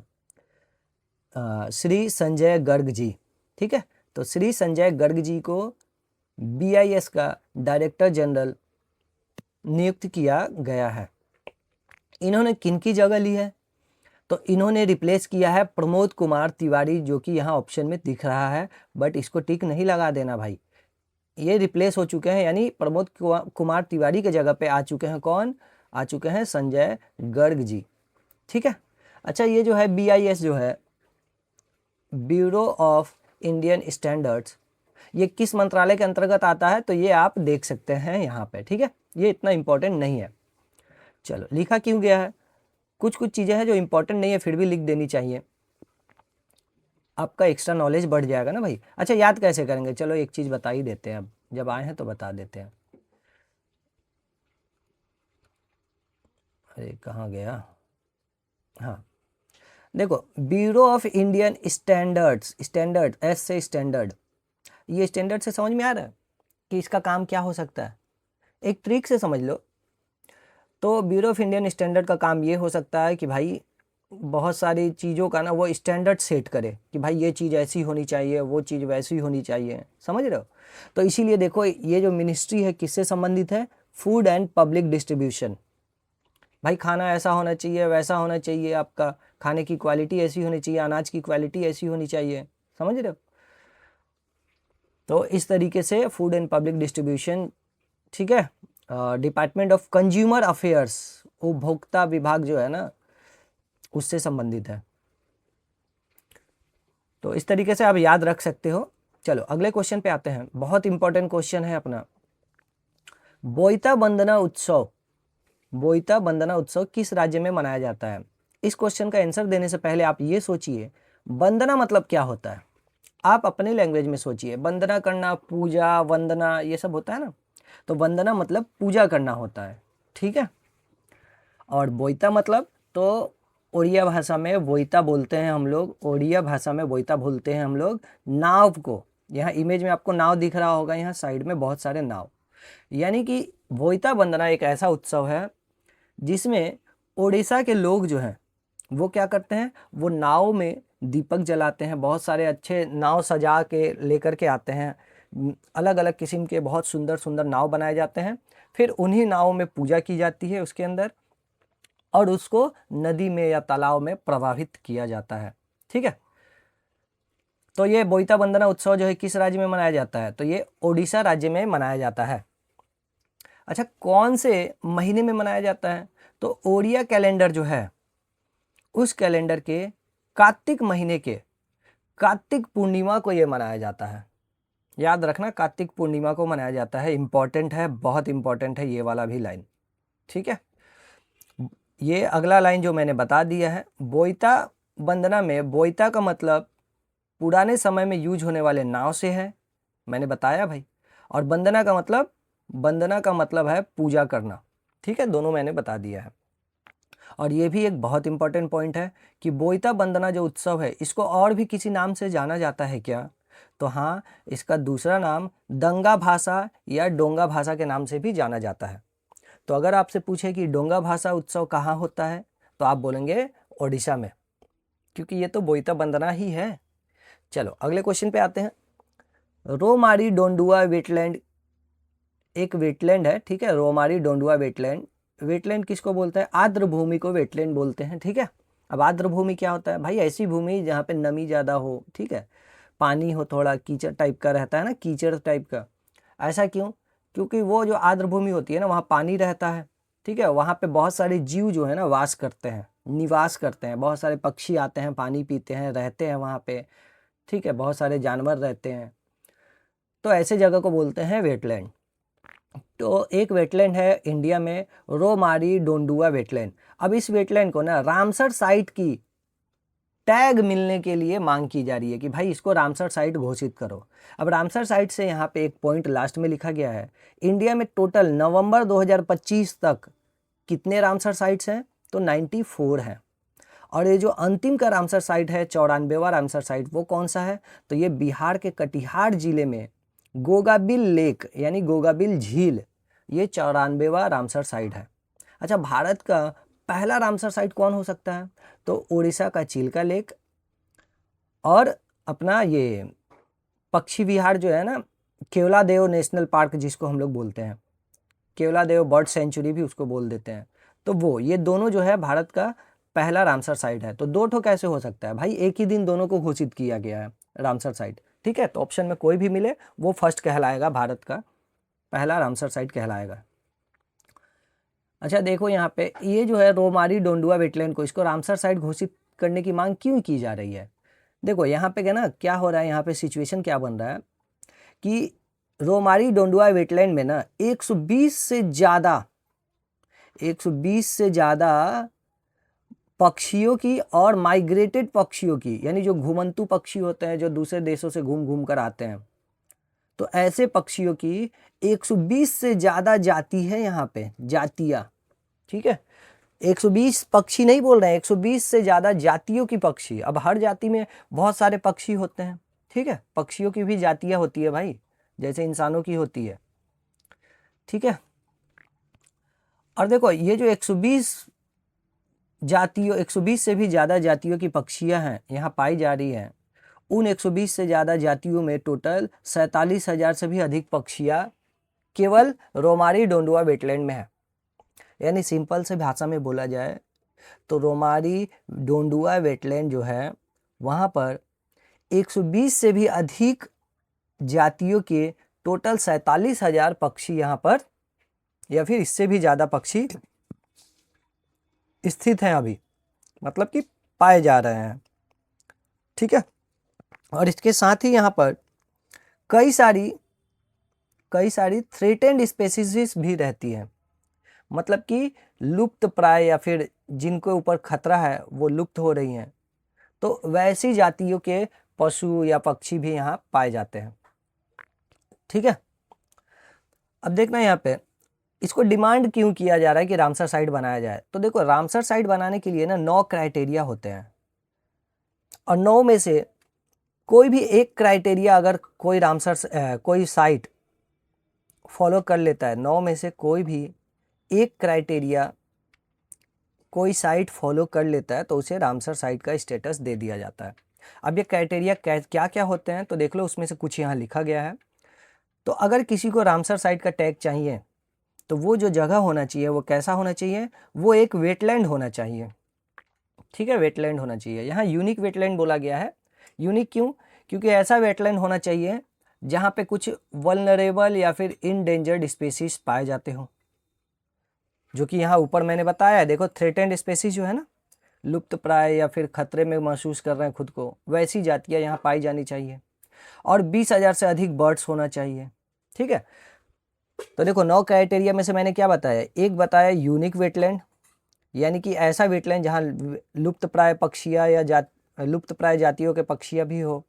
श्री संजय गर्ग जी। ठीक है, तो श्री संजय गर्ग जी को BIS का डायरेक्टर जनरल नियुक्त किया गया है। इन्होंने किनकी जगह ली है? तो इन्होंने रिप्लेस किया है प्रमोद कुमार तिवारी, जो कि यहाँ ऑप्शन में दिख रहा है, बट इसको टिक नहीं लगा देना भाई। ये रिप्लेस हो चुके हैं, यानी प्रमोद कुमार तिवारी के जगह पे आ चुके हैं कौन? आ चुके हैं संजय गर्ग जी। ठीक है, अच्छा ये जो है BIS जो है ब्यूरो ऑफ इंडियन स्टैंडर्ड्स, ये किस मंत्रालय के अंतर्गत आता है? तो ये आप देख सकते हैं यहाँ पे। ठीक है, ये इतना इंपॉर्टेंट नहीं है। चलो, लिखा क्यों गया है? कुछ चीज़ें हैं जो इंपॉर्टेंट नहीं है फिर भी लिख देनी चाहिए, आपका एक्स्ट्रा नॉलेज बढ़ जाएगा ना भाई। अच्छा, याद कैसे करेंगे? चलो एक चीज़ बता ही देते हैं, अब जब आए हैं तो बता देते हैं। अरे कहाँ गया? हाँ देखो, bureau of Indian standard, S से स्टैंडर्ड, ये स्टैंडर्ड से समझ में आ रहा है कि इसका काम क्या हो सकता है? एक ट्रिक से समझ लो। तो ब्यूरो ऑफ इंडियन स्टैंडर्ड का काम ये हो सकता है कि भाई बहुत सारी चीज़ों का ना वो स्टैंडर्ड सेट करे कि भाई ये चीज़ ऐसी होनी चाहिए, वो चीज़ वैसी होनी चाहिए, समझ रहे हो? तो इसीलिए देखो ये जो मिनिस्ट्री है किससे संबंधित है? Food and public distribution. भाई खाना ऐसा होना चाहिए, वैसा होना चाहिए, आपका खाने की क्वालिटी ऐसी होनी चाहिए, अनाज की क्वालिटी ऐसी होनी चाहिए, समझ रहे हो? तो इस तरीके से फूड एंड पब्लिक डिस्ट्रीब्यूशन, ठीक है, डिपार्टमेंट ऑफ कंज्यूमर अफेयर्स, उपभोक्ता विभाग जो है ना उससे संबंधित है। तो इस तरीके से आप याद रख सकते हो। चलो अगले क्वेश्चन पे आते हैं, बहुत इंपॉर्टेंट क्वेश्चन है अपना। बोईता बंदना उत्सव, बोईता बंदना उत्सव किस राज्य में मनाया जाता है? इस क्वेश्चन का आंसर देने से पहले आप ये सोचिए वंदना मतलब क्या होता है। आप अपने लैंग्वेज में सोचिए, वंदना करना, पूजा, वंदना, ये सब होता है ना, तो वंदना मतलब पूजा करना होता है। ठीक है, और बोईता मतलब, तो ओडिया भाषा में बोईता बोलते हैं हम लोग, ओडिया भाषा में बोईता बोलते हैं हम लोग नाव को। यहाँ इमेज में आपको नाव दिख रहा होगा, यहाँ साइड में बहुत सारे नाव, यानी कि बोईता वंदना एक ऐसा उत्सव है जिसमें ओडिशा के लोग जो हैं वो क्या करते हैं, वो नाव में दीपक जलाते हैं, बहुत सारे अच्छे नाव सजा के लेकर के आते हैं, अलग अलग किस्म के बहुत सुंदर सुंदर नाव बनाए जाते हैं, फिर उन्हीं नाव में पूजा की जाती है उसके अंदर, और उसको नदी में या तालाब में प्रवाहित किया जाता है। ठीक है, तो ये बोईता बंदना उत्सव जो है किस राज्य में मनाया जाता है, तो ये ओडिशा राज्य में मनाया जाता है। अच्छा, कौन से महीने में मनाया जाता है, तो ओडिया कैलेंडर जो है उस कैलेंडर के कार्तिक महीने के कार्तिक पूर्णिमा को ये मनाया जाता है। याद रखना, कार्तिक पूर्णिमा को मनाया जाता है, इंपॉर्टेंट है, बहुत इंपॉर्टेंट है ये वाला भी लाइन। ठीक है, ये अगला लाइन जो मैंने बता दिया है, बोईता बंदना में बोईता का मतलब पुराने समय में यूज होने वाले नाव से है, मैंने बताया भाई, और बंदना का मतलब है पूजा करना। ठीक है, दोनों मैंने बता दिया है। और ये भी एक बहुत इंपॉर्टेंट पॉइंट है कि बोईता बंदना जो उत्सव है इसको और भी किसी नाम से जाना जाता है क्या, तो हाँ, इसका दूसरा नाम दंगा भाषा या डोंगा भाषा के नाम से भी जाना जाता है। तो अगर आपसे पूछे कि डोंगा भाषा उत्सव कहाँ होता है, तो आप बोलेंगे ओडिशा में, क्योंकि ये तो बोईता बंदना ही है। चलो अगले क्वेश्चन पे आते हैं। रोमारी डोंडुआ वेटलैंड एक वेटलैंड है। ठीक है, रोमारी डोंडुआ वेटलैंड, वेटलैंड किसको बोलते हैं, आर्द्र भूमि को वेटलैंड बोलते हैं। ठीक है, अब आर्द्र भूमि क्या होता है भाई, ऐसी भूमि जहाँ पे नमी ज़्यादा हो, ठीक है, पानी हो, थोड़ा कीचड़ टाइप का रहता है ना, कीचड़ टाइप का। ऐसा क्यों, क्योंकि वो जो आर्द्र भूमि होती है ना, वहाँ पानी रहता है। ठीक है, वहाँ पे बहुत सारे जीव जो है ना वास करते हैं, निवास करते हैं, बहुत सारे पक्षी आते हैं, पानी पीते हैं, रहते हैं वहाँ पे। ठीक है, बहुत सारे जानवर रहते हैं, तो ऐसे जगह को बोलते हैं वेटलैंड। तो एक वेटलैंड है इंडिया में, रोमारी डोंडुआ वेटलैंड। अब इस वेटलैंड को ना रामसर साइट की टैग मिलने के लिए मांग की जा रही है कि भाई इसको रामसर साइट घोषित करो। अब रामसर साइट से यहाँ पे एक पॉइंट लास्ट में लिखा गया है, इंडिया में टोटल नवंबर 2025 तक कितने रामसर साइट्स हैं, तो 94 हैं। और ये जो अंतिम का रामसर साइट है, 94वां रामसर साइट, वो कौन सा है, तो ये बिहार के कटिहार जिले में गोगाबिल लेक यानी गोगाबिल झील, ये 94वां रामसर साइट है। अच्छा, भारत का पहला रामसर साइट कौन हो सकता है, तो उड़ीसा का चिल्का लेक, और अपना ये पक्षी विहार जो है ना, केवलादेव नेशनल पार्क जिसको हम लोग बोलते हैं, केवलादेव बर्ड सेंचुरी भी उसको बोल देते हैं, तो वो ये दोनों जो है भारत का पहला रामसर साइट है। तो दो ठो कैसे हो सकता है भाई, एक ही दिन दोनों को घोषित किया गया है रामसर साइट। ठीक है, तो ऑप्शन में कोई भी मिले वो फर्स्ट कहलाएगा, भारत का पहला रामसर साइट कहलाएगा। अच्छा देखो, यहाँ पे ये जो है रोमारी डोंडुआ वेटलैंड को, इसको रामसर साइट घोषित करने की मांग क्यों की जा रही है। देखो यहाँ पे क्या ना, क्या हो रहा है, यहाँ पे सिचुएशन क्या बन रहा है कि रोमारी डोंडुआ वेटलैंड में ना 120 से ज़्यादा पक्षियों की और माइग्रेटेड पक्षियों की, यानी जो घुमंतु पक्षी होते हैं जो दूसरे देशों से घूम घूम कर आते हैं, तो ऐसे पक्षियों की 120 से ज़्यादा जाति है यहाँ पे, जातियाँ। ठीक है, 120 पक्षी नहीं बोल रहे हैं, 120 से ज़्यादा जातियों की पक्षी। अब हर जाति में बहुत सारे पक्षी होते हैं। ठीक है, पक्षियों की भी जातियाँ होती है भाई, जैसे इंसानों की होती है। ठीक है, और देखो ये जो 120 से भी ज़्यादा जातियों की पक्षियाँ हैं यहाँ पाई जा रही हैं, उन 120 से ज़्यादा जातियों में टोटल 47,000 से भी अधिक पक्षियाँ केवल रोमारी डोंडुआ वेटलैंड में है। यानी सिंपल से भाषा में बोला जाए तो रोमारी डोंडुआ वेटलैंड जो है वहाँ पर 120 से भी अधिक जातियों के टोटल 47,000 पक्षी यहाँ पर, या फिर इससे भी ज़्यादा पक्षी स्थित हैं अभी, मतलब कि पाए जा रहे हैं। ठीक है, और इसके साथ ही यहाँ पर कई सारी थ्रेटेंड स्पेसीज भी रहती हैं, मतलब कि लुप्त प्राय या फिर जिनके ऊपर खतरा है वो लुप्त हो रही हैं, तो वैसी जातियों के पशु या पक्षी भी यहाँ पाए जाते हैं। ठीक है, अब देखना यहाँ पे इसको डिमांड क्यों किया जा रहा है कि रामसर साइट बनाया जाए। तो देखो, रामसर साइट बनाने के लिए ना 9 क्राइटेरिया होते हैं, और 9 में से कोई भी एक क्राइटेरिया अगर कोई साइट फॉलो कर लेता है, 9 में से कोई भी एक क्राइटेरिया कोई साइट फॉलो कर लेता है तो उसे रामसर साइट का स्टेटस दे दिया जाता है। अब ये क्राइटेरिया क्या क्या होते हैं तो देख लो, उसमें से कुछ यहाँ लिखा गया है। तो अगर किसी को रामसर साइट का टैग चाहिए तो वो जो जगह होना चाहिए वो कैसा होना चाहिए, वो एक वेटलैंड होना चाहिए। ठीक है, वेटलैंड होना चाहिए। यहाँ यूनिक वेटलैंड बोला गया है। यूनिक क्यों? क्योंकि ऐसा वेटलैंड होना चाहिए जहाँ पे कुछ वल्नरेबल या फिर इनडेंजर्ड स्पेसीज पाए जाते हो, जो कि यहाँ ऊपर मैंने बताया है। देखो, थ्रेटेंड स्पेसीज जो है ना, लुप्त प्राय या फिर खतरे में महसूस कर रहे हैं खुद को, वैसी जातियाँ यहाँ पाई जानी चाहिए। और 20,000 से अधिक बर्ड्स होना चाहिए। ठीक है, तो देखो 9 क्राइटेरिया में से मैंने क्या बताया, एक बताया यूनिक वेटलैंड, यानी कि ऐसा वेटलैंड जहाँ लुप्त प्राय पक्षियाँ या लुप्त प्राय जातियों के पक्षियाँ भी हो।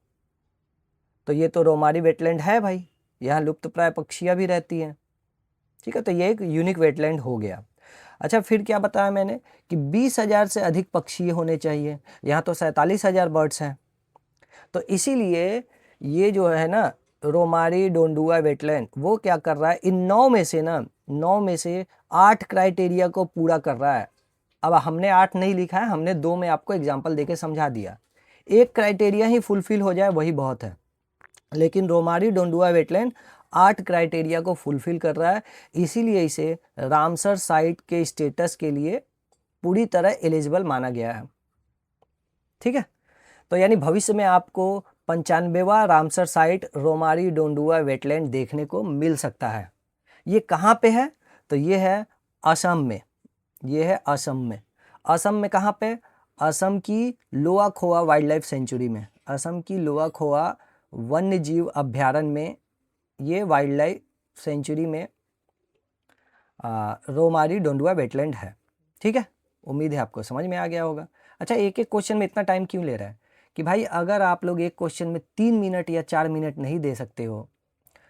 तो ये तो रोमारी वेटलैंड है भाई, यहाँ लुप्त प्राय पक्षियाँ भी रहती हैं। ठीक है, तो ये एक यूनिक वेटलैंड हो गया। अच्छा, फिर क्या बताया मैंने कि 20,000 से अधिक पक्षी होने चाहिए। यहाँ तो 47,000 बर्ड्स हैं। तो इसीलिए ये जो है ना रोमारी डोंडुआ वेटलैंड, वो क्या कर रहा है, इन 9 में से 8 क्राइटेरिया को पूरा कर रहा है। अब हमने 8 नहीं लिखा है, हमने 2 में आपको एग्जाम्पल देके समझा दिया। एक क्राइटेरिया ही फुलफिल हो जाए वही बहुत है, लेकिन रोमारी डोंडुआ वेटलैंड 8 क्राइटेरिया को फुलफिल कर रहा है। इसीलिए इसे रामसर साइट के स्टेटस के लिए पूरी तरह एलिजिबल माना गया है। ठीक है, तो यानी भविष्य में आपको 95वां रामसर साइट रोमारी डोंडुआ वेटलैंड देखने को मिल सकता है। ये कहाँ पे है? तो ये है असम में। ये है असम में। असम में कहाँ पे? असम की लोआ खोआ वाइल्ड लाइफ सेंचुरी में। असम की लोआ खोआ वन्य जीव अभ्यारण्य में ये वाइल्ड लाइफ सेंचुरी में रोमारी डोंडुआ वेटलैंड है। ठीक है, उम्मीद है आपको समझ में आ गया होगा। अच्छा, एक एक क्वेश्चन में इतना टाइम क्यों ले रहा है कि भाई अगर आप लोग एक क्वेश्चन में 3 मिनट या 4 मिनट नहीं दे सकते हो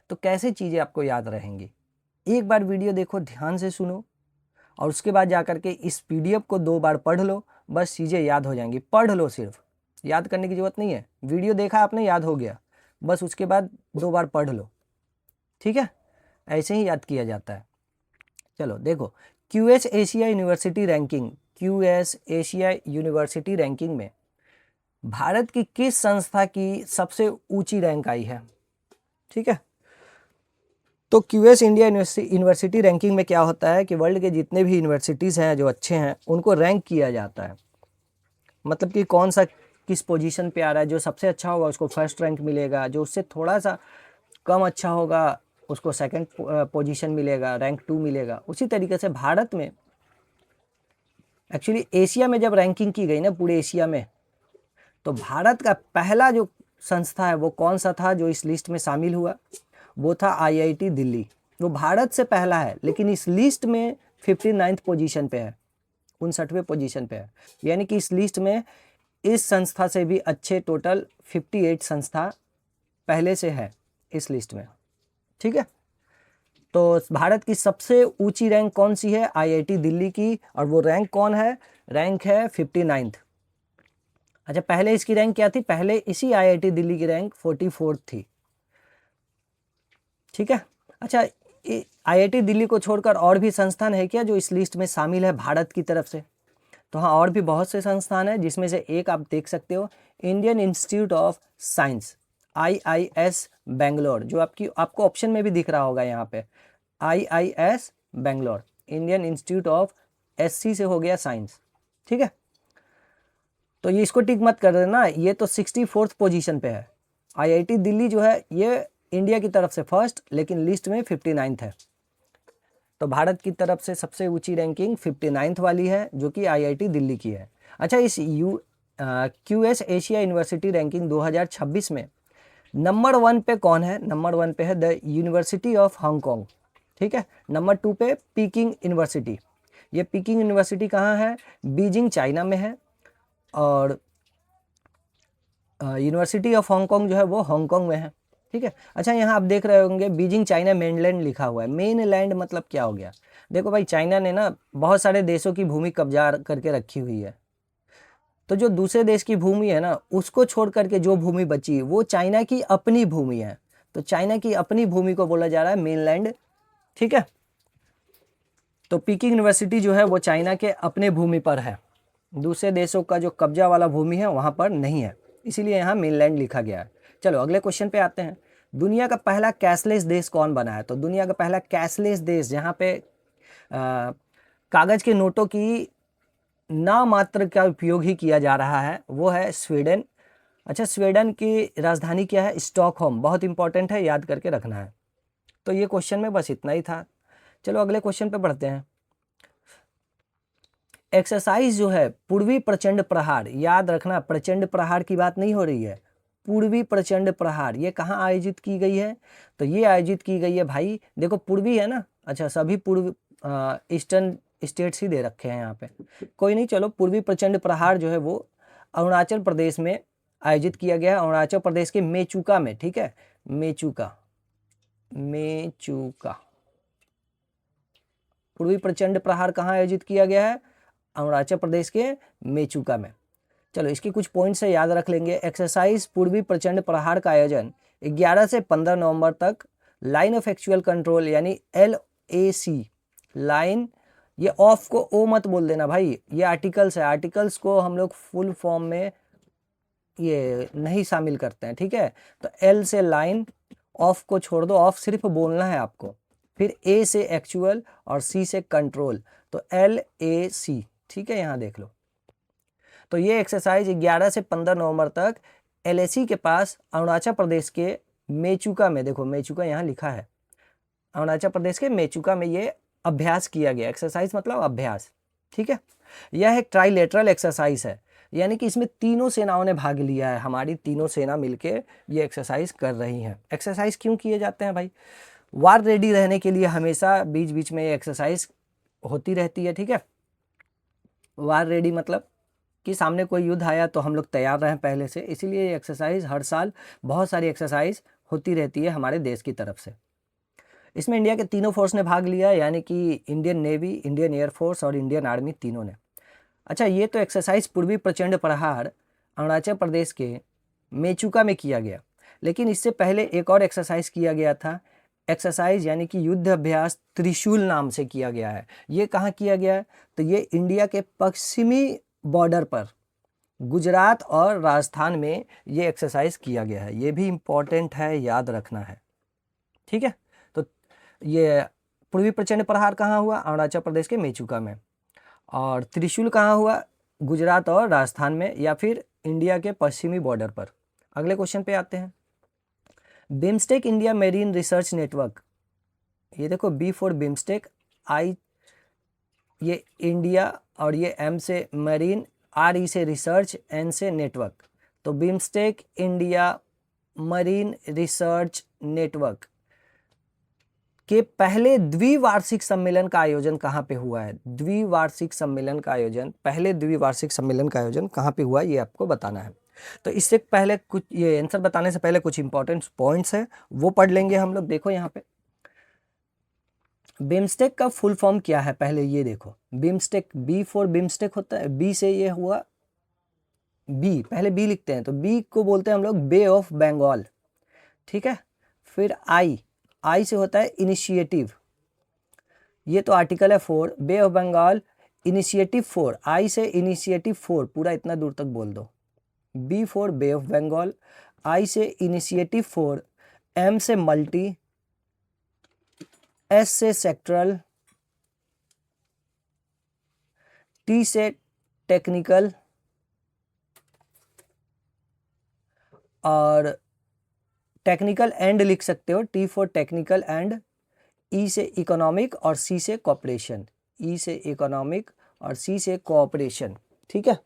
तो कैसे चीज़ें आपको याद रहेंगी। एक बार वीडियो देखो, ध्यान से सुनो, और उसके बाद जा कर के इस PDF को 2 बार पढ़ लो, बस चीज़ें याद हो जाएंगी। पढ़ लो, सिर्फ याद करने की ज़रूरत नहीं है। वीडियो देखा आपने, याद हो गया, बस उसके बाद 2 बार पढ़ लो। ठीक है, ऐसे ही याद किया जाता है। चलो देखो, QS Asia university ranking, QS Asia university ranking में भारत की किस संस्था की सबसे ऊंची रैंक आई है? ठीक है, तो QS इंडिया यूनिवर्सिटी रैंकिंग में क्या होता है कि वर्ल्ड के जितने भी यूनिवर्सिटीज़ हैं जो अच्छे हैं उनको रैंक किया जाता है। मतलब कि कौन सा किस पोजीशन पे आ रहा है, जो सबसे अच्छा होगा उसको फर्स्ट रैंक मिलेगा, जो उससे थोड़ा सा कम अच्छा होगा उसको सेकंड पोजीशन मिलेगा, रैंक 2 मिलेगा। उसी तरीके से भारत में एक्चुअली एशिया में जब रैंकिंग की गई ना पूरे एशिया में, तो भारत का पहला जो संस्था है वो कौन सा था जो इस लिस्ट में शामिल हुआ? वो था IIT दिल्ली। वो भारत से पहला है, लेकिन इस लिस्ट में 59th पोजीशन पे है, 59वें पोजीशन पे है। यानी कि इस लिस्ट में इस संस्था से भी अच्छे टोटल 58 संस्था पहले से है इस लिस्ट में। ठीक है, तो भारत की सबसे ऊंची रैंक कौन सी है? IIT दिल्ली की। और वो रैंक कौन है? रैंक है 59th। अच्छा, पहले इसकी रैंक क्या थी? पहले इसी IIT दिल्ली की रैंक 44th थी। ठीक है, अच्छा, IIT दिल्ली को छोड़कर और भी संस्थान है क्या जो इस लिस्ट में शामिल है भारत की तरफ से? तो हाँ, और भी बहुत से संस्थान हैं, जिसमें से एक आप देख सकते हो, Indian institute of science, IIS Bangalore, जो आपको ऑप्शन में भी दिख रहा होगा यहाँ पे, IIS Bangalore, Indian institute of SC से हो गया साइंस। ठीक है, तो ये इसको टिक मत कर देना, ये तो 64th पोजीशन पे है। IIT दिल्ली जो है ये इंडिया की तरफ से फर्स्ट, लेकिन लिस्ट में 59th है। तो भारत की तरफ से सबसे ऊंची रैंकिंग 59th वाली है, जो कि IIT दिल्ली की है। अच्छा, इस QS एशिया यूनिवर्सिटी रैंकिंग 2026 में नंबर 1 पे कौन है? नंबर 1 पे है द यूनिवर्सिटी ऑफ हांगकांग। ठीक है, नंबर 2 पे पीकिंग यूनिवर्सिटी। ये पीकिंग यूनिवर्सिटी कहाँ है? बीजिंग, चाइना में है। और यूनिवर्सिटी ऑफ हांगकांग जो है वो हांगकांग में है। ठीक है, अच्छा, यहाँ आप देख रहे होंगे बीजिंग चाइना मेनलैंड लिखा हुआ है। मेनलैंड मतलब क्या हो गया? देखो भाई, चाइना ने ना बहुत सारे देशों की भूमि कब्जा करके रखी हुई है। तो जो दूसरे देश की भूमि है ना, उसको छोड़ करके जो भूमि बची वो चाइना की अपनी भूमि है। तो चाइना की अपनी भूमि को बोला जा रहा है मेनलैंड। ठीक है, तो पीकिंग यूनिवर्सिटी जो है वो चाइना के अपने भूमि पर है, दूसरे देशों का जो कब्जा वाला भूमि है वहाँ पर नहीं है, इसीलिए यहाँ मेनलैंड लिखा गया है। चलो अगले क्वेश्चन पे आते हैं। दुनिया का पहला कैशलेस देश कौन बना है? तो दुनिया का पहला कैशलेस देश जहाँ पे कागज के नोटों की नाम मात्र का उपयोग ही किया जा रहा है वो है स्वीडन। अच्छा, स्वीडन की राजधानी क्या है? स्टॉकहोम। बहुत इंपॉर्टेंट है, याद करके रखना है। तो ये क्वेश्चन में बस इतना ही था। चलो अगले क्वेश्चन पे बढ़ते हैं। एक्सरसाइज जो है पूर्वी प्रचंड प्रहार, याद रखना प्रचंड प्रहार की बात नहीं हो रही है, पूर्वी प्रचंड प्रहार, ये कहाँ आयोजित की गई है? तो ये आयोजित की गई है भाई, देखो पूर्वी है ना, अच्छा सभी पूर्व ईस्टर्न स्टेट्स ही दे रखे हैं यहाँ पे, कोई नहीं। चलो पूर्वी प्रचंड प्रहार जो है वो अरुणाचल प्रदेश में आयोजित किया गया है, अरुणाचल प्रदेश के मेचुका में, ठीक है, मेचुका, मेचुका। पूर्वी प्रचंड प्रहार कहाँ आयोजित किया गया है? अरुणाचल प्रदेश के मेचुका में। चलो इसकी कुछ पॉइंट्स से याद रख लेंगे। एक्सरसाइज पूर्वी प्रचंड प्रहार का आयोजन 11 से 15 नवंबर तक लाइन ऑफ एक्चुअल कंट्रोल यानी LAC, लाइन, ये ऑफ को ओ मत बोल देना भाई, ये आर्टिकल्स है, आर्टिकल्स को हम लोग फुल फॉर्म में ये नहीं शामिल करते हैं, ठीक है। तो L से लाइन, ऑफ को छोड़ दो, ऑफ सिर्फ बोलना है आपको, फिर A से एक्चुअल और C से कंट्रोल, तो LAC, ठीक है, यहाँ देख लो। तो ये एक्सरसाइज 11 से 15 नवंबर तक LAC के पास अरुणाचल प्रदेश के मेचुका में, देखो मेचुका यहाँ लिखा है, अरुणाचल प्रदेश के मेचुका में ये अभ्यास किया गया। एक्सरसाइज मतलब अभ्यास, ठीक है। यह एक ट्राइलेटरल एक्सरसाइज है, यानी कि इसमें तीनों सेनाओं ने भाग लिया है, हमारी तीनों सेना मिलके ये एक्सरसाइज कर रही हैं। एक्सरसाइज क्यों किए जाते हैं भाई? वार रेडी रहने के लिए हमेशा बीच बीच में ये एक्सरसाइज होती रहती है, ठीक है। वार रेडी मतलब कि सामने कोई युद्ध आया तो हम लोग तैयार रहें पहले से, इसीलिए ये एक्सरसाइज हर साल बहुत सारी एक्सरसाइज होती रहती है हमारे देश की तरफ से। इसमें इंडिया के तीनों फोर्स ने भाग लिया, यानी कि इंडियन नेवी, इंडियन एयरफोर्स और इंडियन आर्मी, तीनों ने। अच्छा, ये तो एक्सरसाइज पूर्वी प्रचंड प्रहार अरुणाचल प्रदेश के मेचुका में किया गया, लेकिन इससे पहले एक और एक्सरसाइज किया गया था। एक्सरसाइज यानी कि युद्ध अभ्यास त्रिशूल नाम से किया गया है। ये कहाँ किया गया है? तो ये इंडिया के पश्चिमी बॉर्डर पर गुजरात और राजस्थान में ये एक्सरसाइज किया गया है। ये भी इम्पोर्टेंट है, याद रखना है, ठीक है। तो ये पूर्वी प्रचंड प्रहार कहाँ हुआ? अरुणाचल प्रदेश के मेचुका में। और त्रिशूल कहाँ हुआ? गुजरात और राजस्थान में, या फिर इंडिया के पश्चिमी बॉर्डर पर। अगले क्वेश्चन पे आते हैं। BIMSTEC India marine research network, ये देखो बी फॉर बिम्स्टेक, आई ये इंडिया और ये M से मरीन, RE से रिसर्च, N से नेटवर्क। तो BIMSTEC India marine research network के पहले द्विवार्षिक सम्मेलन का आयोजन कहाँ पे हुआ है? द्विवार्षिक सम्मेलन का आयोजन, पहले द्विवार्षिक सम्मेलन का आयोजन कहाँ पे हुआ है ये आपको बताना है। तो इससे पहले कुछ, ये आंसर बताने से पहले कुछ इंपॉर्टेंट पॉइंट्स है वो पढ़ लेंगे हम लोग। देखो यहाँ पे बिम्स्टेक का फुल फॉर्म क्या है, पहले ये देखो। बिम्स्टेक, बी फॉर बिम्स्टेक होता है, बी से ये हुआ बी, पहले बी लिखते हैं, तो बी को बोलते हैं हम लोग बे ऑफ बंगाल, ठीक है। फिर आई से होता है इनिशिएटिव, ये तो आर्टिकल है 4, Bay of Bengal initiative 4, I से इनिशिएटिव 4, पूरा इतना दूर तक बोल दो। B for Bay of Bengal, I से इनिशिएटिव 4, M से मल्टी, S से सेक्टरल, T से टेक्निकल और टेक्निकल एंड लिख सकते हो, T for technical and, E से इकोनॉमिक और C से कोऑपरेशन, E से इकोनॉमिक और C से कोऑपरेशन, ठीक है।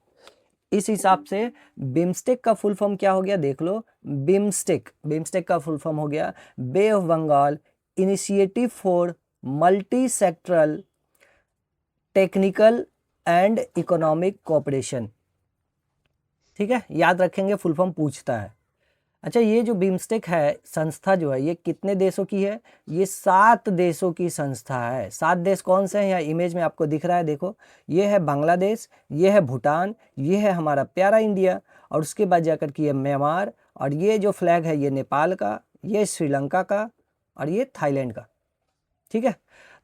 इस हिसाब से बिम्स्टेक का फुल फॉर्म क्या हो गया देख लो। बिम्स्टेक का फुल फॉर्म हो गया Bay of Bengal initiative for multi sectoral technical and economic cooperation, ठीक है, याद रखेंगे, फुल फॉर्म पूछता है। अच्छा, ये जो बिम्स्टेक है संस्था जो है ये कितने देशों की है? ये 7 देशों की संस्था है। 7 देश कौन से हैं? यहाँ इमेज में आपको दिख रहा है, देखो, ये है बांग्लादेश, ये है भूटान, ये है हमारा प्यारा इंडिया, और उसके बाद जाकर कि ये म्यांमार, और ये जो फ्लैग है ये नेपाल का, ये श्रीलंका का, और ये थाईलैंड का, ठीक है।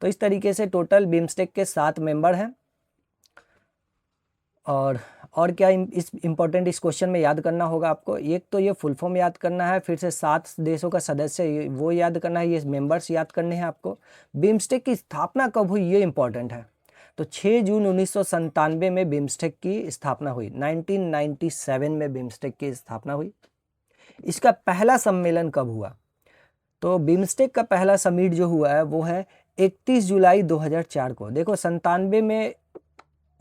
तो इस तरीके से टोटल बिम्स्टेक के 7 मेंबर हैं। और क्या इस इम्पोर्टेंट इस क्वेश्चन में याद करना होगा आपको, एक तो ये फुल फॉर्म याद करना है, फिर से 7 देशों का सदस्य वो याद करना है, ये मेंबर्स याद करने हैं आपको। बिम्स्टेक की स्थापना कब हुई ये इंपॉर्टेंट है, तो 6 जून 1997 में बिम्स्टेक की स्थापना हुई। 1997 में बिम्स्टेक की स्थापना हुई। इसका पहला सम्मेलन कब हुआ, तो बिम्स्टेक का पहला समिट जो हुआ है वो है 31 जुलाई 2004 को। देखो 97 में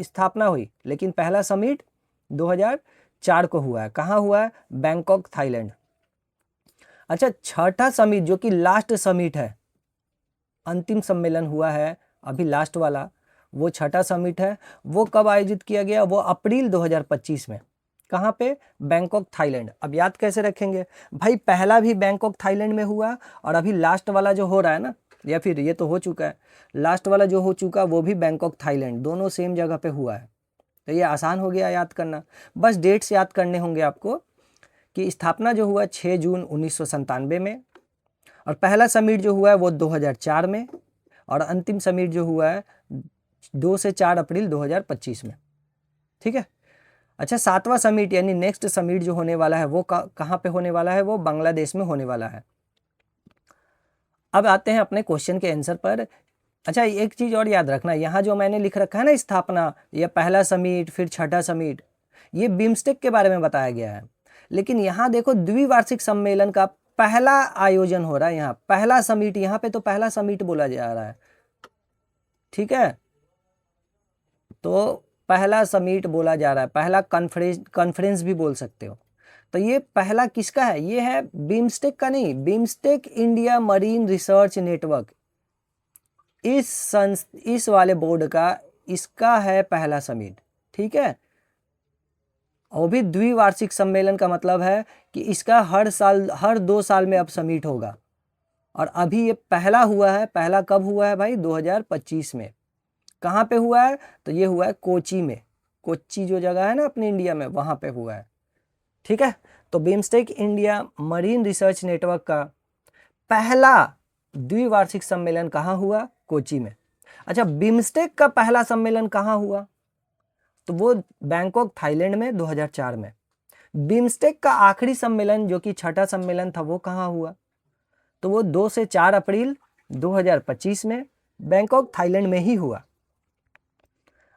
स्थापना हुई, लेकिन पहला समिट 2004 को हुआ है। कहाँ हुआ है, बैंकॉक थाईलैंड। अच्छा, छठा समिट जो कि लास्ट समिट है, अंतिम सम्मेलन हुआ है अभी लास्ट वाला, वो छठा समिट है, वो कब आयोजित किया गया, वो अप्रैल 2025 में। कहाँ पे, बैंकॉक थाईलैंड। अब याद कैसे रखेंगे भाई, पहला भी बैंकॉक थाईलैंड में हुआ और अभी लास्ट वाला जो हो रहा है ना, या फिर ये तो हो चुका है, लास्ट वाला जो हो चुका वो भी बैंकॉक थाईलैंड, दोनों सेम जगह पे हुआ है। तो ये आसान हो गया याद करना, बस डेट्स याद करने होंगे आपको कि स्थापना जो हुआ 6 जून 1997 में, और पहला समिट जो हुआ है वो 2004 में, और अंतिम समिट जो हुआ है 2 से 4 अप्रैल 2025 में। ठीक है। अच्छा, 7वां समिट यानी नेक्स्ट समिट जो होने वाला है वो कहाँ पे होने वाला है, वो बांग्लादेश में होने वाला है। अब आते हैं अपने क्वेश्चन के आंसर पर। अच्छा, एक चीज़ और याद रखना, यहाँ जो मैंने लिख रखा है ना स्थापना, या पहला समिट फिर छठा समिट, ये बिम्स्टेक के बारे में बताया गया है। लेकिन यहाँ देखो द्विवार्षिक सम्मेलन का पहला आयोजन हो रहा है, यहाँ पहला समिट, यहाँ पे तो पहला समिट बोला जा रहा है। ठीक है, तो पहला समिट बोला जा रहा है, पहला कॉन्फ्रेंस भी बोल सकते हो। तो ये पहला किसका है, ये है बिम्स्टेक का नहीं, BIMSTEC India marine research network, इस वाले बोर्ड का, इसका है पहला समिट। ठीक है, और भी द्विवार्षिक सम्मेलन का मतलब है कि इसका हर साल, हर 2 साल में अब समिट होगा, और अभी ये पहला हुआ है। पहला कब हुआ है भाई, 2025 में। कहाँ पे हुआ है, तो ये हुआ है कोची में, कोच्चि जो जगह है ना अपने इंडिया में, वहाँ पे हुआ है। ठीक है, तो BIMSTEC India marine research network का पहला द्विवार्षिक सम्मेलन कहाँ हुआ, कोची में। अच्छा, बिम्स्टेक का पहला सम्मेलन कहाँ हुआ, तो वो बैंकॉक थाईलैंड में 2004 में। बिम्स्टेक का आखिरी सम्मेलन जो कि छठा सम्मेलन था वो कहाँ हुआ, तो वो 2 से 4 अप्रैल 2025 में बैंकॉक थाईलैंड में ही हुआ।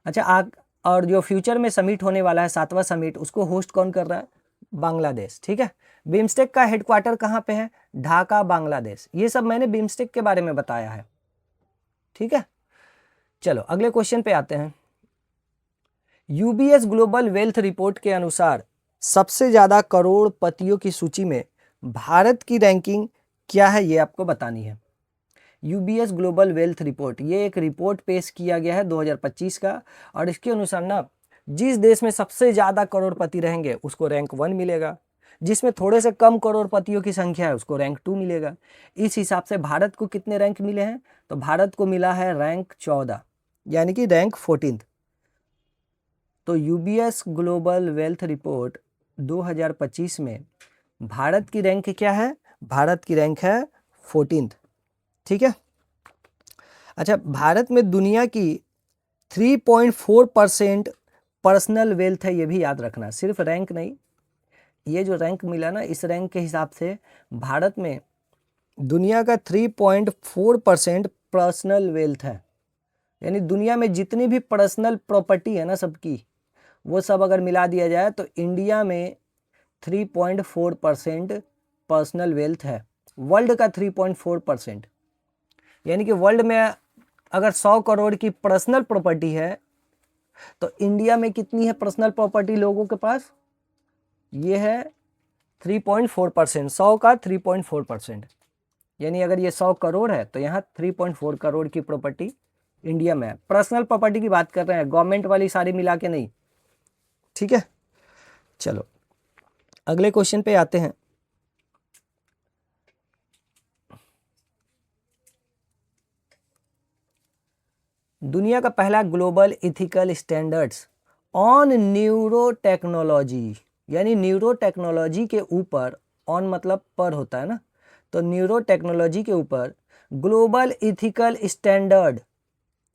अच्छा, और जो फ्यूचर में समिट होने वाला है 7वां समिट, उसको होस्ट कौन कर रहा है, बांग्लादेश। ठीक है, बिम्स्टेक का हेडक्वार्टर कहाँ पे है, ढाका, बांग्लादेश। ये सब मैंने बिम्स्टेक के बारे में बताया है। ठीक है, चलो अगले क्वेश्चन पे आते हैं। यूबीएस ग्लोबल वेल्थ रिपोर्ट के अनुसार सबसे ज्यादा करोड़पतियों की सूची में भारत की रैंकिंग क्या है, ये आपको बतानी है। यूबीएस ग्लोबल वेल्थ रिपोर्ट, ये एक रिपोर्ट पेश किया गया है 2025 का, और इसके अनुसार ना जिस देश में सबसे ज़्यादा करोड़पति रहेंगे उसको रैंक 1 मिलेगा, जिसमें थोड़े से कम करोड़पतियों की संख्या है उसको रैंक 2 मिलेगा। इस हिसाब से भारत को कितने रैंक मिले हैं, तो भारत को मिला है रैंक 14, यानी कि रैंक 14। तो यूबीएस ग्लोबल वेल्थ रिपोर्ट 2025 में भारत की रैंक क्या है, भारत की रैंक है 14। ठीक है। अच्छा, भारत में दुनिया की 3.4% पर्सनल वेल्थ है, ये भी याद रखना, सिर्फ रैंक नहीं, ये जो रैंक मिला ना, इस रैंक के हिसाब से भारत में दुनिया का 3.4% पर्सनल वेल्थ है। यानी दुनिया में जितनी भी पर्सनल प्रॉपर्टी है ना सबकी, वो सब अगर मिला दिया जाए तो इंडिया में 3.4% पर्सनल वेल्थ है, वर्ल्ड का 3.4%। यानी कि वर्ल्ड में अगर 100 करोड़ की पर्सनल प्रॉपर्टी है तो इंडिया में कितनी है पर्सनल प्रॉपर्टी लोगों के पास, ये है 3.4%, 100 का 3.4%। यानी अगर ये 100 करोड़ है तो यहाँ 3.4 करोड़ की प्रॉपर्टी इंडिया में है। पर्सनल प्रॉपर्टी की बात कर रहे हैं, गवर्नमेंट वाली सारी मिला के नहीं। ठीक है, चलो अगले क्वेश्चन पे आते हैं। दुनिया का पहला global ethical standards on neuro technology, यानी न्यूरो टेक्नोलॉजी के ऊपर, ऑन मतलब पर होता है ना, तो न्यूरो टेक्नोलॉजी के ऊपर ग्लोबल इथिकल स्टैंडर्ड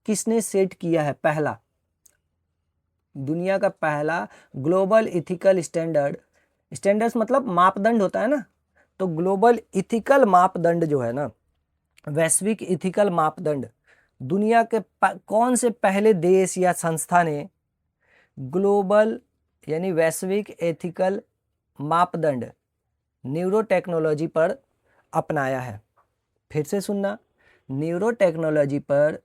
किसने सेट किया है? पहला, दुनिया का पहला ग्लोबल इथिकल स्टैंडर्ड, स्टैंडर्ड्स मतलब मापदंड होता है ना, तो ग्लोबल इथिकल मापदंड जो है ना, वैश्विक इथिकल मापदंड, दुनिया के कौन से पहले देश या संस्था ने ग्लोबल यानी वैश्विक एथिकल मापदंड न्यूरो टेक्नोलॉजी पर अपनाया है? फिर से सुनना, न्यूरो टेक्नोलॉजी पर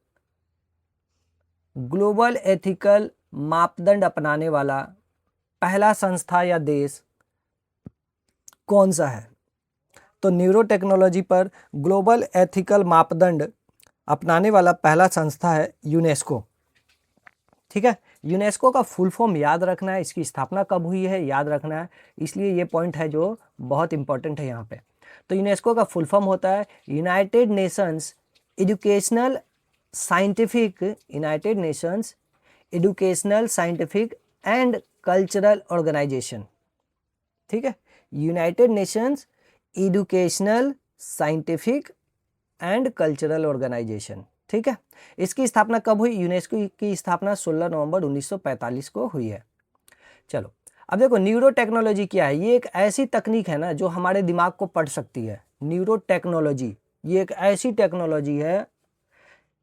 ग्लोबल एथिकल मापदंड अपनाने वाला पहला संस्था या देश कौन सा है? तो न्यूरो टेक्नोलॉजी पर ग्लोबल एथिकल मापदंड अपनाने वाला पहला संस्था है यूनेस्को। ठीक है, यूनेस्को का फुल फॉर्म याद रखना है, इसकी स्थापना कब हुई है याद रखना है, इसलिए ये पॉइंट है जो बहुत इंपॉर्टेंट है यहाँ पे। तो यूनेस्को का फुल फॉर्म होता है United Nations Educational Scientific, United Nations Educational Scientific and Cultural Organization. ठीक है, United Nations Educational Scientific and Cultural Organization. ठीक है, इसकी स्थापना कब हुई? यूनेस्को की स्थापना 16 नवंबर 1945 को हुई है। चलो अब देखो, न्यूरो टेक्नोलॉजी क्या है? ये एक ऐसी तकनीक है ना जो हमारे दिमाग को पढ़ सकती है। न्यूरो टेक्नोलॉजी ये एक ऐसी टेक्नोलॉजी है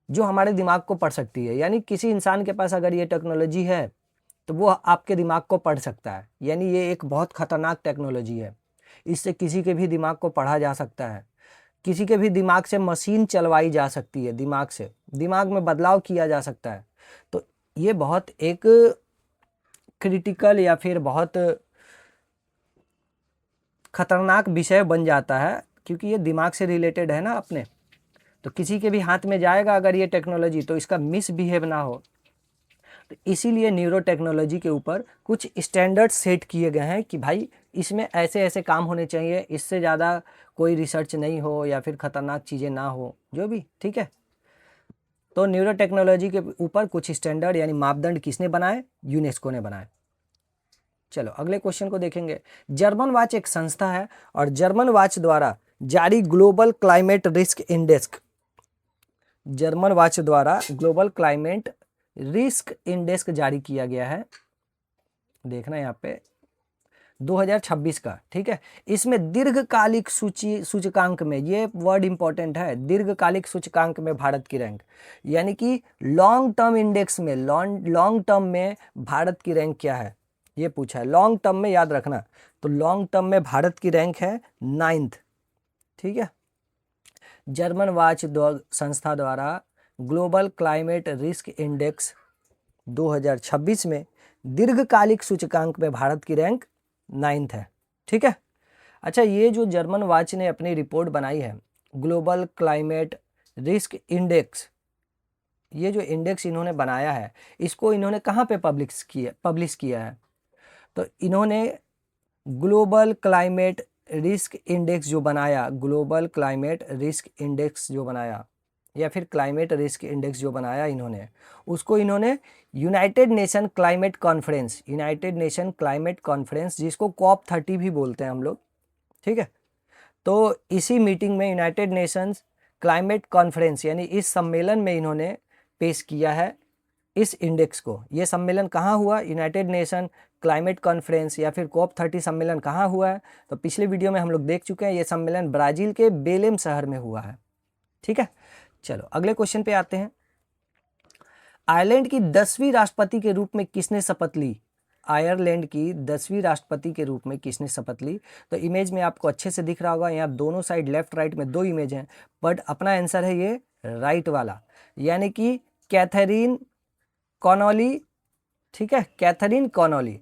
जो हमारे दिमाग को पढ़ सकती है, यानी किसी इंसान के पास अगर ये टेक्नोलॉजी है तो वो आपके दिमाग को पढ़ सकता है, यानी ये एक बहुत खतरनाक टेक्नोलॉजी है। इससे किसी के भी दिमाग को पढ़ा जा सकता है, किसी के भी दिमाग से मशीन चलवाई जा सकती है, दिमाग से दिमाग में बदलाव किया जा सकता है। तो ये बहुत एक क्रिटिकल या फिर बहुत खतरनाक विषय बन जाता है, क्योंकि ये दिमाग से रिलेटेड है ना अपने। तो किसी के भी हाथ में जाएगा अगर ये टेक्नोलॉजी, तो इसका मिसबिहेव ना हो, तो इसीलिए न्यूरो टेक्नोलॉजी के ऊपर कुछ स्टैंडर्ड सेट किए गए हैं कि भाई इसमें ऐसे ऐसे काम होने चाहिए, इससे ज़्यादा कोई रिसर्च नहीं हो या फिर ख़तरनाक चीज़ें ना हो जो भी। ठीक है, तो न्यूरो टेक्नोलॉजी के ऊपर कुछ स्टैंडर्ड यानी मापदंड किसने बनाए? यूनेस्को ने बनाए। चलो अगले क्वेश्चन को देखेंगे। जर्मन वॉच एक संस्था है और जर्मन वॉच द्वारा जारी global climate risk index, German watch द्वारा ग्लोबल क्लाइमेट रिस्क इंडेक्स जारी किया गया है, देखना यहाँ पे 2026 का। ठीक है, इसमें दीर्घकालिक सूचकांक में, ये वर्ड इंपॉर्टेंट है, दीर्घकालिक सूचकांक में भारत की रैंक, यानी कि लॉन्ग टर्म इंडेक्स में, लॉन्ग टर्म में भारत की रैंक क्या है ये पूछा है। लॉन्ग टर्म में याद रखना, तो लॉन्ग टर्म में भारत की रैंक है 9th। ठीक है, जर्मन वॉच संस्था द्वारा ग्लोबल क्लाइमेट रिस्क इंडेक्स 2026 में दीर्घकालिक सूचकांक में भारत की रैंक 9th है। ठीक है, अच्छा ये जो जर्मन वॉच ने अपनी रिपोर्ट बनाई है ग्लोबल क्लाइमेट रिस्क इंडेक्स, ये जो इंडेक्स इन्होंने बनाया है इसको इन्होंने कहाँ पे पब्लिश किया है? तो इन्होंने ग्लोबल क्लाइमेट रिस्क इंडेक्स जो बनाया, ग्लोबल क्लाइमेट रिस्क इंडेक्स जो बनाया या फिर क्लाइमेट रिस्क इंडेक्स जो बनाया इन्होंने, उसको इन्होंने United nation climate conference, United nation climate conference जिसको COP30 भी बोलते हैं हम लोग। ठीक है, तो इसी मीटिंग में यूनाइटेड नेशंस क्लाइमेट कॉन्फ्रेंस यानी इस सम्मेलन में इन्होंने पेश किया है इस इंडेक्स को। ये सम्मेलन कहाँ हुआ? यूनाइटेड नेशन क्लाइमेट कॉन्फ्रेंस या फिर COP30 सम्मेलन कहाँ हुआ है? तो पिछले वीडियो में हम लोग देख चुके हैं, ये सम्मेलन ब्राज़ील के बेलेम शहर में हुआ है। ठीक है, चलो अगले क्वेश्चन पे आते हैं। आयरलैंड की 10वीं राष्ट्रपति के रूप में किसने शपथ ली? आयरलैंड की 10वीं राष्ट्रपति के रूप में किसने शपथ ली? तो इमेज में आपको अच्छे से दिख रहा होगा, यहाँ दोनों साइड लेफ्ट राइट में 2 इमेज हैं, बट अपना आंसर है ये राइट वाला, यानी कि कैथरीन कॉनोली। ठीक है, कैथरीन कॉनोली।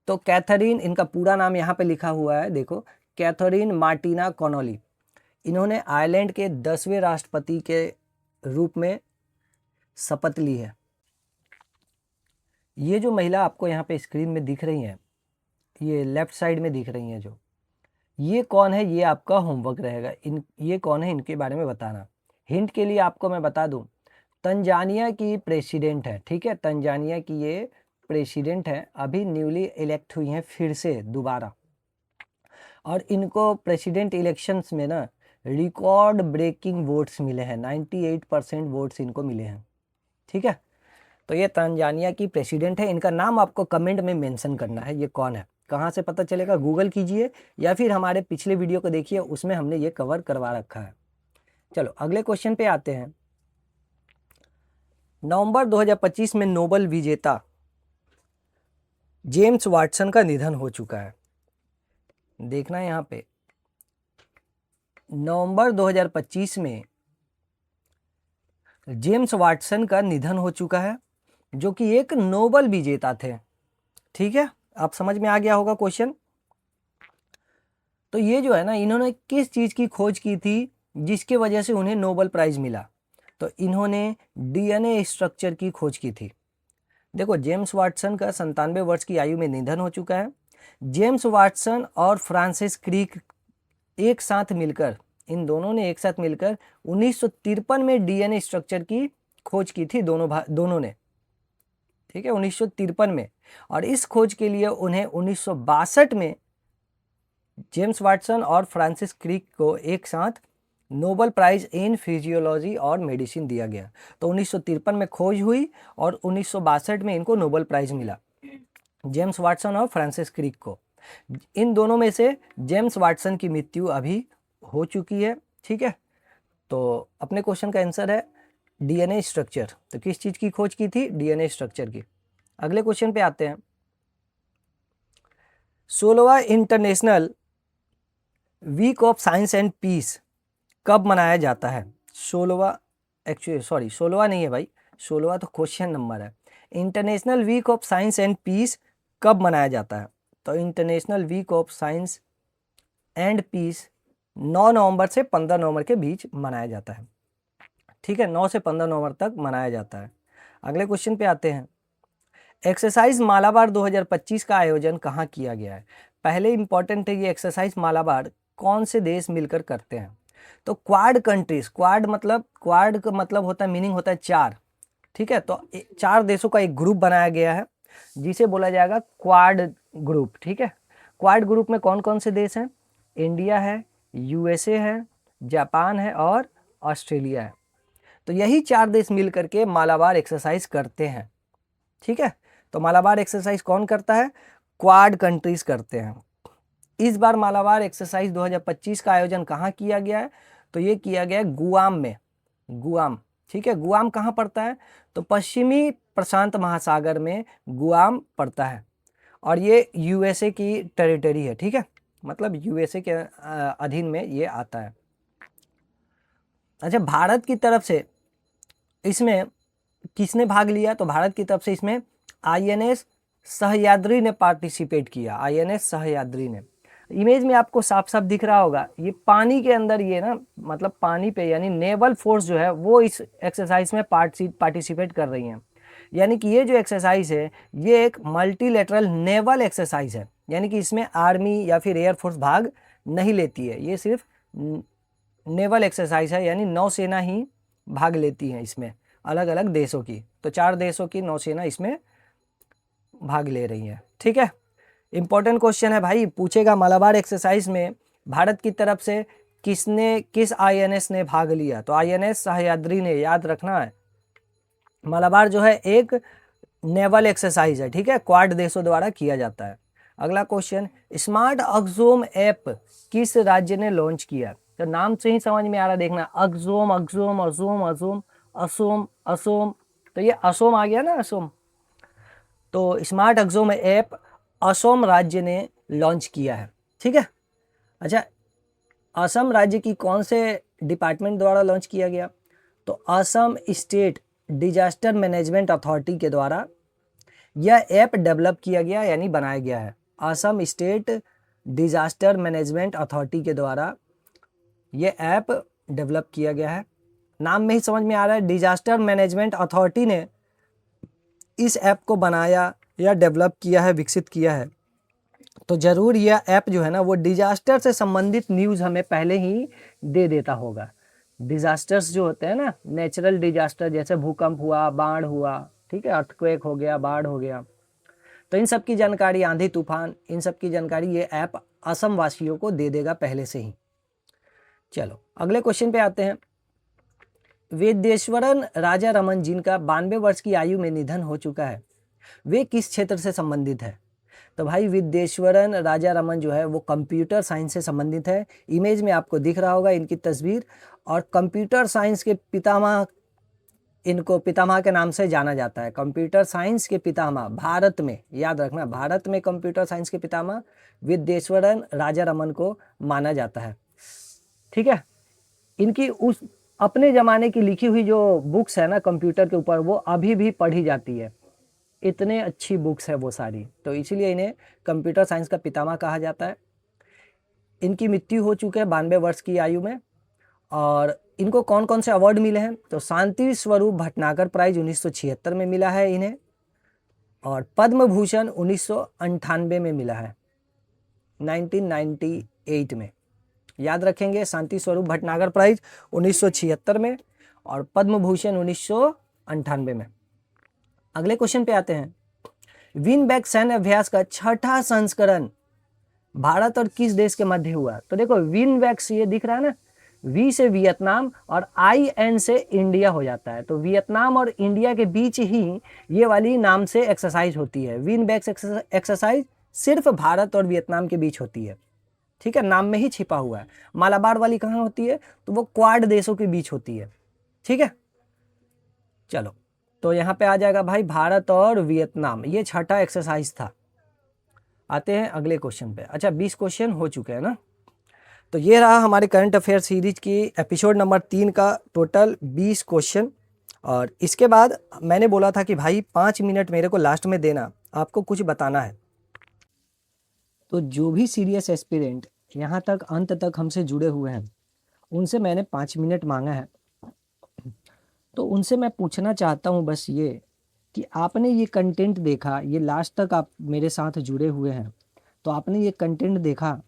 तो कैथरीन, इनका पूरा नाम यहाँ पे लिखा हुआ है, देखो, कैथरीन मार्टिना कॉनोली। इन्होंने आयरलैंड के 10वें राष्ट्रपति के रूप में शपथ ली है। ये जो महिला आपको यहाँ पे स्क्रीन में दिख रही हैं, ये लेफ्ट साइड में दिख रही हैं जो, ये कौन है? ये आपका होमवर्क रहेगा। ये कौन है इनके बारे में बताना। हिंट के लिए आपको मैं बता दूं, तंजानिया की प्रेसिडेंट है। ठीक है, तंजानिया की ये प्रेसिडेंट है, अभी न्यूली इलेक्ट हुई हैं फिर से दोबारा, और इनको प्रेसिडेंट इलेक्शंस में ना रिकॉर्ड ब्रेकिंग वोट्स मिले हैं, 98% वोट्स इनको मिले हैं। ठीक है, तो ये तंजानिया की प्रेसिडेंट है। इनका नाम आपको कमेंट में मेंशन करना है, ये कौन है। कहाँ से पता चलेगा, गूगल कीजिए या फिर हमारे पिछले वीडियो को देखिए, उसमें हमने ये कवर करवा रखा है। चलो अगले क्वेश्चन पे आते हैं। नवंबर 2025 में नोबेल विजेता जेम्स वाटसन का निधन हो चुका है। देखना है यहाँ पे, नवंबर 2025 में जेम्स वाटसन का निधन हो चुका है, जो कि एक नोबेल विजेता थे। ठीक है, आप समझ में आ गया होगा क्वेश्चन। तो ये जो है ना, इन्होंने किस चीज़ की खोज की थी जिसके वजह से उन्हें नोबेल प्राइज़ मिला? तो इन्होंने डीएनए स्ट्रक्चर की खोज की थी। देखो, जेम्स वाटसन का 97 वर्ष की आयु में निधन हो चुका है। जेम्स वाटसन और फ्रांसिस क्रिक एक साथ मिलकर, इन दोनों ने एक साथ मिलकर 1953 में डीएनए स्ट्रक्चर की खोज की थी, दोनों ने। ठीक है, 1953 में। और इस खोज के लिए उन्हें 1962 में जेम्स वाटसन और फ्रांसिस क्रिक को एक साथ नोबेल प्राइज इन फिजियोलॉजी और मेडिसिन दिया गया। तो 1953 में खोज हुई और 1962 में इनको नोबेल प्राइज मिला, जेम्स वाटसन और फ्रांसिस क्रिक को। इन दोनों में से जेम्स वाटसन की मृत्यु अभी हो चुकी है। ठीक है, तो अपने क्वेश्चन का आंसर है डीएनए स्ट्रक्चर। तो किस चीज़ की खोज की थी? डीएनए स्ट्रक्चर की। अगले क्वेश्चन पे आते हैं। 16वां international week of science and piece कब मनाया जाता है? 16वां नहीं है भाई, 16वां तो क्वेश्चन नंबर है। International week of science and piece कब मनाया जाता है? तो International week of science and Peace 9 नवंबर से 15 नवंबर के बीच मनाया जाता है। ठीक है, 9 से 15 नवंबर तक मनाया जाता है। अगले क्वेश्चन पे आते हैं। एक्सरसाइज मालाबार 2025 का आयोजन कहाँ किया गया है? पहले इंपॉर्टेंट है, ये एक्सरसाइज मालाबार कौन से देश मिलकर करते हैं? तो क्वाड कंट्रीज, क्वाड का मतलब होता है, मीनिंग होता है 4। ठीक है, तो 4 देशों का एक ग्रुप बनाया गया है जिसे बोला जाएगा क्वाड ग्रुप। ठीक है, क्वाड ग्रुप में कौन कौन से देश हैं? इंडिया है, यूएसए है, जापान है और ऑस्ट्रेलिया है। तो यही 4 देश मिल करके मालाबार एक्सरसाइज करते हैं। ठीक है, तो मालाबार एक्सरसाइज कौन करता है? क्वाड कंट्रीज करते हैं। इस बार मालाबार एक्सरसाइज 2025 का आयोजन कहाँ किया गया है? तो ये किया गया है गुआम में, गुआम। ठीक है, गुआम कहाँ पड़ता है? तो पश्चिमी प्रशांत महासागर में गुआम पड़ता है और ये यूएसए की टेरिटरी है। ठीक है, मतलब यूएसए के अधीन में ये आता है। अच्छा, भारत की तरफ से इसमें किसने भाग लिया? तो भारत की तरफ से इसमें आईएनएस सह्याद्री ने पार्टिसिपेट किया, आईएनएस सह्याद्री ने। इमेज में आपको साफ साफ दिख रहा होगा, ये पानी के अंदर, ये ना मतलब पानी पे, यानी नेवल फोर्स जो है वो इस एक्सरसाइज में पार्टिसिपेट कर रही हैं। यानी कि ये जो एक्सरसाइज है ये एक मल्टीलेटरल नेवल एक्सरसाइज है, यानी कि इसमें आर्मी या फिर एयरफोर्स भाग नहीं लेती है, ये सिर्फ नेवल एक्सरसाइज है, यानी नौसेना ही भाग लेती है इसमें, अलग अलग देशों की। तो 4 देशों की नौसेना इसमें भाग ले रही है। ठीक है, इंपॉर्टेंट क्वेश्चन है भाई, पूछेगा मालाबार एक्सरसाइज में भारत की तरफ से किस आईएनएस ने भाग लिया? तो आईएनएस सह्याद्री ने, याद रखना है। मालाबार जो है एक नेवल एक्सरसाइज है। ठीक है, क्वाड देशों द्वारा किया जाता है। अगला क्वेश्चन, स्मार्ट अक्सोम ऐप किस राज्य ने लॉन्च किया? तो नाम से ही समझ में आ रहा, देखना, अक्सोम अक्सोम असोम असोम असोम असोम, तो ये असोम आ गया ना, असोम। तो स्मार्ट अक्सोम ऐप असम राज्य ने लॉन्च किया है। ठीक है, अच्छा, असम राज्य की कौन से डिपार्टमेंट द्वारा लॉन्च किया गया? तो Assam state disaster management authority के द्वारा यह ऐप डेवलप किया गया, यानी बनाया गया है। Assam state disaster management authority के द्वारा यह ऐप डेवलप किया गया है। नाम में ही समझ में आ रहा है, डिजास्टर मैनेजमेंट अथॉरिटी ने इस ऐप को बनाया या डेवलप किया है, विकसित किया है। तो ज़रूर यह ऐप जो है ना, वो डिजास्टर से संबंधित न्यूज़ हमें पहले ही दे देता होगा। डिजास्टर्स जो होते हैं ना, नेचुरल डिजास्टर, जैसे भूकंप हुआ, बाढ़ हुआ, ठीक है, अर्थक्वेक हो गया, बाढ़ हो गया, तो इन सब की जानकारी, आंधी तूफान, इन सब की जानकारी ये ऐप असम वासियों को दे देगा पहले से ही। चलो अगले क्वेश्चन पे आते हैं। वेदेश्वरन राजा रमन जिनका 92 वर्ष की आयु में निधन हो चुका है, वे किस क्षेत्र से संबंधित है? तो भाई विद्येश्वरन राजा रमन जो है वो कंप्यूटर साइंस से संबंधित है। इमेज में आपको दिख रहा होगा इनकी तस्वीर, और कंप्यूटर साइंस के पितामह, इनको पितामह के नाम से जाना जाता है। कंप्यूटर साइंस के पितामह भारत में, याद रखना, भारत में कंप्यूटर साइंस के पितामह विद्येश्वरन राजा रमन को माना जाता है। ठीक है, इनकी उस अपने ज़माने की लिखी हुई जो बुक्स है ना कंप्यूटर के ऊपर, वो अभी भी पढ़ी जाती है। इतने अच्छी बुक्स है वो सारी, तो इसीलिए इन्हें कंप्यूटर साइंस का पितामह कहा जाता है। इनकी मृत्यु हो चुकी है 92 वर्ष की आयु में। और इनको कौन कौन से अवार्ड मिले हैं? तो शांति स्वरूप भटनागर प्राइज 1976 में मिला है इन्हें, और पद्म भूषण 1998 में मिला है, 1998 में। याद रखेंगे, शांति स्वरूप भटनागर प्राइज 1976 में और पद्म भूषण 1998 में। अगले क्वेश्चन पे आते हैं। विनबैक सैन्य अभ्यास का छठा संस्करण भारत और किस देश के मध्य हुआ? तो देखो विनबैक्स ये दिख रहा है ना, वी से वियतनाम और IN से इंडिया हो जाता है, तो वियतनाम और इंडिया के बीच ही ये वाली नाम से एक्सरसाइज होती है। विनबैक्स एक्सरसाइज सिर्फ भारत और वियतनाम के बीच होती है। ठीक है, नाम में ही छिपा हुआ है। मालाबार वाली कहाँ होती है? तो वो क्वाड देशों के बीच होती है। ठीक है, चलो तो यहाँ पे आ जाएगा भाई भारत और वियतनाम, ये छठा एक्सरसाइज था। आते हैं अगले क्वेश्चन पे। अच्छा 20 क्वेश्चन हो चुके हैं ना, तो ये रहा हमारे करंट अफेयर सीरीज की एपिसोड नंबर 3 का टोटल 20 क्वेश्चन। और इसके बाद मैंने बोला था कि भाई 5 मिनट मेरे को लास्ट में देना, आपको कुछ बताना है। तो जो भी सीरियस एस्पिरेंट यहाँ तक अंत तक हमसे जुड़े हुए हैं, उनसे मैंने 5 मिनट मांगा है। तो उनसे मैं पूछना चाहता हूँ बस ये कि आपने ये कंटेंट देखा, ये लास्ट तक आप मेरे साथ जुड़े हुए हैं, तो आपने ये कंटेंट देखा,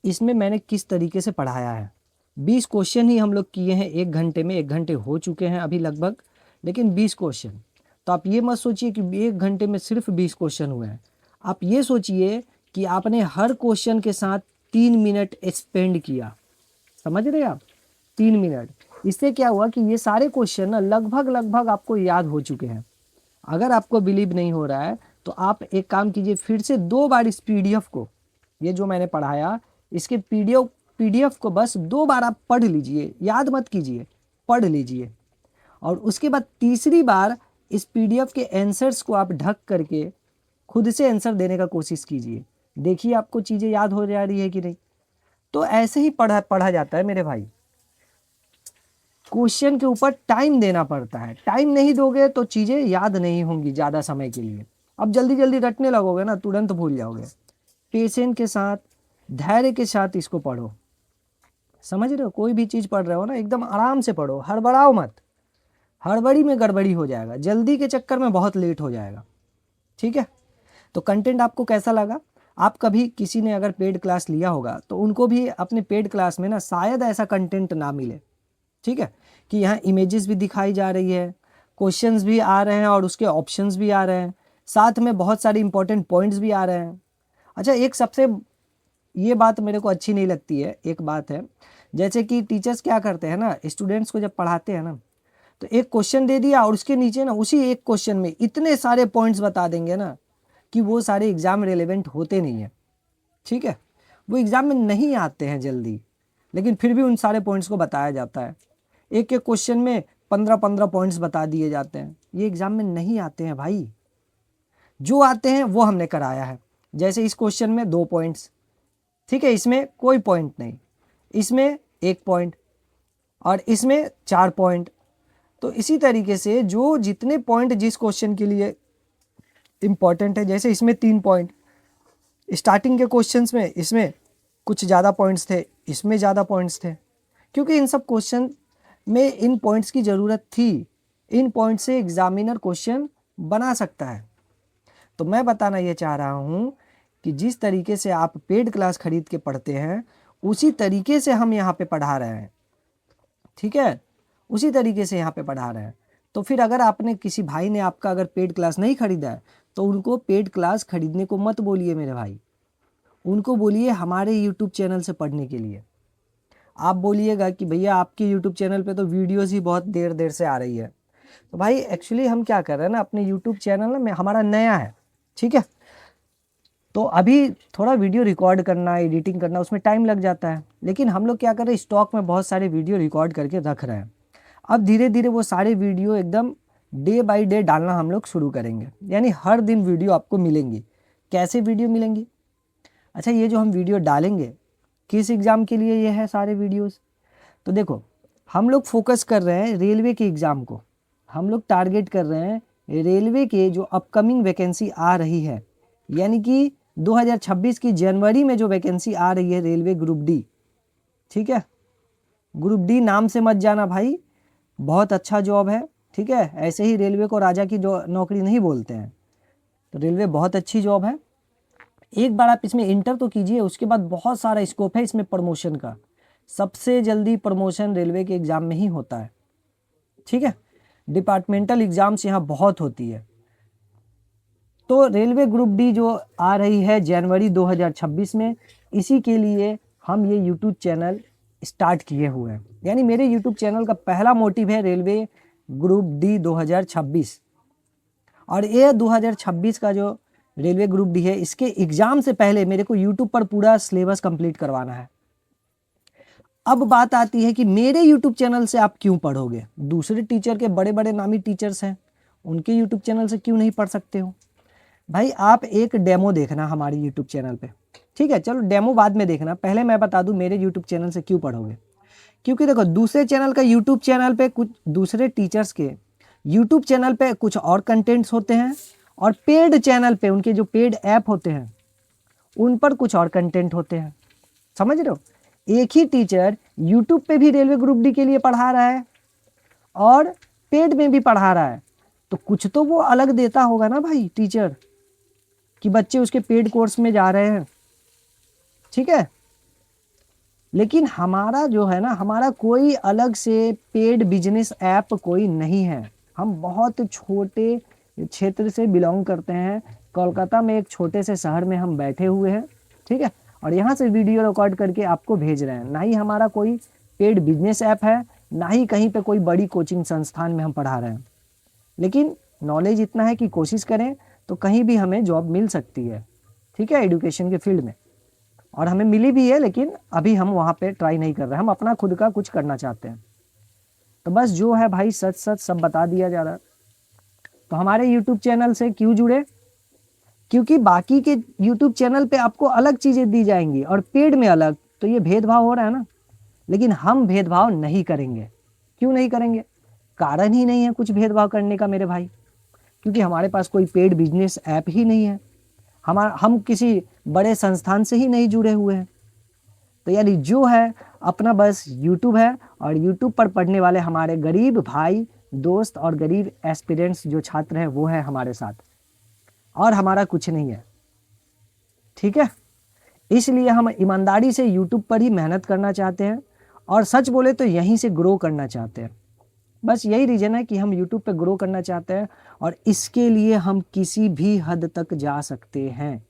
इसमें मैंने किस तरीके से पढ़ाया है। 20 क्वेश्चन ही हम लोग किए हैं 1 घंटे में, 1 घंटे हो चुके हैं अभी लगभग, लेकिन 20 क्वेश्चन। तो आप ये मत सोचिए कि 1 घंटे में सिर्फ 20 क्वेश्चन हुए हैं। आप ये सोचिए कि आपने हर क्वेश्चन के साथ 3 मिनट स्पेंड किया। समझ रहे आप? 3 मिनट। इससे क्या हुआ कि ये सारे क्वेश्चन ना लगभग आपको याद हो चुके हैं। अगर आपको बिलीव नहीं हो रहा है तो आप एक काम कीजिए, फिर से 2 बार इस PDF को, ये जो मैंने पढ़ाया इसके PDF को बस 2 बार आप पढ़ लीजिए, याद मत कीजिए, पढ़ लीजिए। और उसके बाद तीसरी बार इस PDF के आंसर्स को आप ढक करके खुद से आंसर देने का कोशिश कीजिए। देखिए आपको चीज़ें याद हो जा रही है कि नहीं। तो ऐसे ही पढ़ा जाता है मेरे भाई। क्वेश्चन के ऊपर टाइम देना पड़ता है, टाइम नहीं दोगे तो चीज़ें याद नहीं होंगी ज़्यादा समय के लिए। अब जल्दी जल्दी रटने लगोगे ना, तुरंत भूल जाओगे। पेशेंस के साथ, धैर्य के साथ इसको पढ़ो। समझ रहे हो? कोई भी चीज़ पढ़ रहे हो ना, एकदम आराम से पढ़ो, हड़बड़ाओ मत। हड़बड़ी में गड़बड़ी हो जाएगा, जल्दी के चक्कर में बहुत लेट हो जाएगा। ठीक है, तो कंटेंट आपको कैसा लगा? आप कभी किसी ने अगर पेड क्लास लिया होगा तो उनको भी अपने पेड क्लास में ना शायद ऐसा कंटेंट ना मिले। ठीक है, कि यहाँ इमेजेस भी दिखाई जा रही है, क्वेश्चंस भी आ रहे हैं और उसके ऑप्शंस भी आ रहे हैं, साथ में बहुत सारे इंपॉर्टेंट पॉइंट्स भी आ रहे हैं। अच्छा, एक सबसे ये बात मेरे को अच्छी नहीं लगती है, एक बात है, जैसे कि टीचर्स क्या करते हैं ना, स्टूडेंट्स को जब पढ़ाते हैं ना, तो एक क्वेश्चन दे दिया और उसके नीचे ना उसी एक क्वेश्चन में इतने सारे पॉइंट्स बता देंगे ना कि वो सारे एग्ज़ाम रेलेवेंट होते नहीं हैं। ठीक है, वो एग्ज़ाम में नहीं आते हैं जल्दी, लेकिन फिर भी उन सारे पॉइंट्स को बताया जाता है। एक एक क्वेश्चन में 15-15 पॉइंट्स बता दिए जाते हैं। ये एग्ज़ाम में नहीं आते हैं भाई, जो आते हैं वो हमने कराया है। जैसे इस क्वेश्चन में 2 पॉइंट्स, ठीक है, इसमें कोई पॉइंट नहीं, इसमें 1 पॉइंट और इसमें 4 पॉइंट। तो इसी तरीके से जो जितने पॉइंट जिस क्वेश्चन के लिए इम्पॉर्टेंट है, जैसे इसमें 3 पॉइंट स्टार्टिंग के क्वेश्चंस में, इसमें कुछ ज़्यादा पॉइंट्स थे, इसमें ज़्यादा पॉइंट्स थे, क्योंकि इन सब क्वेश्चन में इन पॉइंट्स की ज़रूरत थी। इन पॉइंट से एग्जामिनर क्वेश्चन बना सकता है। तो मैं बताना ये चाह रहा हूँ कि जिस तरीके से आप पेड क्लास खरीद के पढ़ते हैं उसी तरीके से हम यहाँ पे पढ़ा रहे हैं। ठीक है, उसी तरीके से यहाँ पे पढ़ा रहे हैं। तो फिर अगर आपने किसी भाई ने आपका अगर पेड क्लास नहीं खरीदा है तो उनको पेड क्लास खरीदने को मत बोलिए मेरे भाई, उनको बोलिए हमारे यूट्यूब चैनल से पढ़ने के लिए। आप बोलिएगा कि भैया आपके यूट्यूब चैनल पे तो वीडियोस ही बहुत देर देर से आ रही है। तो भाई एक्चुअली हम क्या कर रहे हैं ना, अपने यूट्यूब चैनल ना में हमारा नया है, ठीक है, तो अभी थोड़ा वीडियो रिकॉर्ड करना, एडिटिंग करना, उसमें टाइम लग जाता है। लेकिन हम लोग क्या कर रहे हैं, स्टॉक में बहुत सारे वीडियो रिकॉर्ड करके रख रहे हैं। अब धीरे धीरे वो सारे वीडियो एकदम डे बाय डे डालना हम लोग शुरू करेंगे, यानी हर दिन वीडियो आपको मिलेंगी। कैसे वीडियो मिलेंगी? अच्छा, ये जो हम वीडियो डालेंगे किस एग्ज़ाम के लिए ये है सारे वीडियोस? तो देखो, हम लोग फोकस कर रहे हैं रेलवे के एग्ज़ाम को। हम लोग टारगेट कर रहे हैं रेलवे के जो अपकमिंग वैकेंसी आ रही है, यानी कि 2026 की जनवरी में जो वैकेंसी आ रही है रेलवे ग्रुप डी, ठीक है। ग्रुप डी नाम से मत जाना भाई, बहुत अच्छा जॉब है, ठीक है। ऐसे ही रेलवे को राजा की जो नौकरी नहीं बोलते हैं, तो रेलवे बहुत अच्छी जॉब है। एक बार आप इसमें इंटर तो कीजिए, उसके बाद बहुत सारा स्कोप है इसमें प्रमोशन का। सबसे जल्दी प्रमोशन रेलवे के एग्ज़ाम में ही होता है, ठीक है। डिपार्टमेंटल एग्ज़ाम्स यहाँ बहुत होती है। तो रेलवे ग्रुप डी जो आ रही है जनवरी 2026 में, इसी के लिए हम ये यूट्यूब चैनल स्टार्ट किए हुए हैं। यानी मेरे यूट्यूब चैनल का पहला मोटिव है रेलवे ग्रुप डी 2026। और ये 2026 का जो रेलवे ग्रुप डी है, इसके एग्ज़ाम से पहले मेरे को यूट्यूब पर पूरा सिलेबस कंप्लीट करवाना है। अब बात आती है कि मेरे यूट्यूब चैनल से आप क्यों पढ़ोगे? दूसरे टीचर के बड़े बड़े नामी टीचर्स हैं, उनके यूट्यूब चैनल से क्यों नहीं पढ़ सकते हो? भाई आप एक डेमो देखना हमारी यूट्यूब चैनल पे, ठीक है। चलो डेमो बाद में देखना, पहले मैं बता दूं मेरे यूट्यूब चैनल से क्यों पढ़ोगे। क्योंकि देखो, दूसरे चैनल का यूट्यूब चैनल पे कुछ दूसरे टीचर्स के यूट्यूब चैनल पे कुछ और कंटेंट्स होते हैं, और पेड चैनल पे उनके जो पेड ऐप होते हैं उन पर कुछ और कंटेंट होते हैं। समझ रहे हो? एक ही टीचर यूट्यूब पे भी रेलवे ग्रुप डी के लिए पढ़ा रहा है और पेड में भी पढ़ा रहा है, तो कुछ तो वो अलग देता होगा ना भाई टीचर, कि बच्चे उसके पेड कोर्स में जा रहे हैं, ठीक है। लेकिन हमारा जो है ना, हमारा कोई अलग से पेड बिजनेस ऐप कोई नहीं है। हम बहुत छोटे क्षेत्र से बिलोंग करते हैं, कोलकाता में एक छोटे से शहर में हम बैठे हुए हैं, ठीक है। और यहाँ से वीडियो रिकॉर्ड करके आपको भेज रहे हैं। ना ही हमारा कोई पेड बिजनेस ऐप है, ना ही कहीं पे कोई बड़ी कोचिंग संस्थान में हम पढ़ा रहे हैं। लेकिन नॉलेज इतना है कि कोशिश करें तो कहीं भी हमें जॉब मिल सकती है, ठीक है, एजुकेशन के फील्ड में। और हमें मिली भी है, लेकिन अभी हम वहाँ पे ट्राई नहीं कर रहे हैं, हम अपना खुद का कुछ करना चाहते हैं। तो बस जो है भाई, सच सच सब बता दिया जा रहा है। तो हमारे यूट्यूब चैनल से क्यों जुड़े? क्योंकि बाकी के यूट्यूब चैनल पे आपको अलग चीज़ें दी जाएंगी और पेड में अलग, तो ये भेदभाव हो रहा है ना। लेकिन हम भेदभाव नहीं करेंगे। क्यों नहीं करेंगे? कारण ही नहीं है कुछ भेदभाव करने का मेरे भाई, क्योंकि हमारे पास कोई पेड बिजनेस ऐप ही नहीं है, हम किसी बड़े संस्थान से ही नहीं जुड़े हुए हैं। तो यानी जो है अपना बस यूट्यूब है, और यूट्यूब पर पढ़ने वाले हमारे गरीब भाई दोस्त और गरीब एस्पिरेंट्स जो छात्र हैं वो है हमारे साथ, और हमारा कुछ नहीं है, ठीक है। इसलिए हम ईमानदारी से यूट्यूब पर ही मेहनत करना चाहते हैं, और सच बोले तो यहीं से ग्रो करना चाहते हैं। बस यही रीज़न है कि हम यूट्यूब पे ग्रो करना चाहते हैं, और इसके लिए हम किसी भी हद तक जा सकते हैं।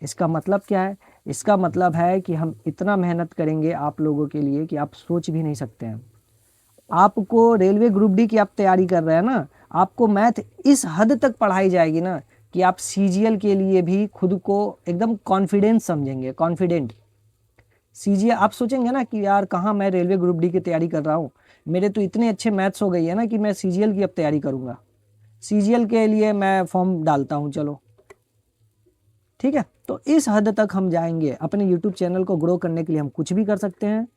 इसका मतलब क्या है? इसका मतलब है कि हम इतना मेहनत करेंगे आप लोगों के लिए कि आप सोच भी नहीं सकते हैं। आपको रेलवे ग्रुप डी की आप तैयारी कर रहे हैं ना, आपको मैथ इस हद तक पढ़ाई जाएगी ना कि आप सीजीएल के लिए भी खुद को एकदम कॉन्फिडेंस समझेंगे, कॉन्फिडेंट। सीजीएल आप सोचेंगे ना कि यार कहाँ मैं रेलवे ग्रुप डी की तैयारी कर रहा हूँ, मेरे तो इतने अच्छे मैथ्स हो गई है ना कि मैं सीजीएल की अब तैयारी करूँगा, सीजीएल के लिए मैं फॉर्म डालता हूँ, चलो ठीक है। तो इस हद तक हम जाएंगे। अपने यूट्यूब चैनल को ग्रो करने के लिए हम कुछ भी कर सकते हैं।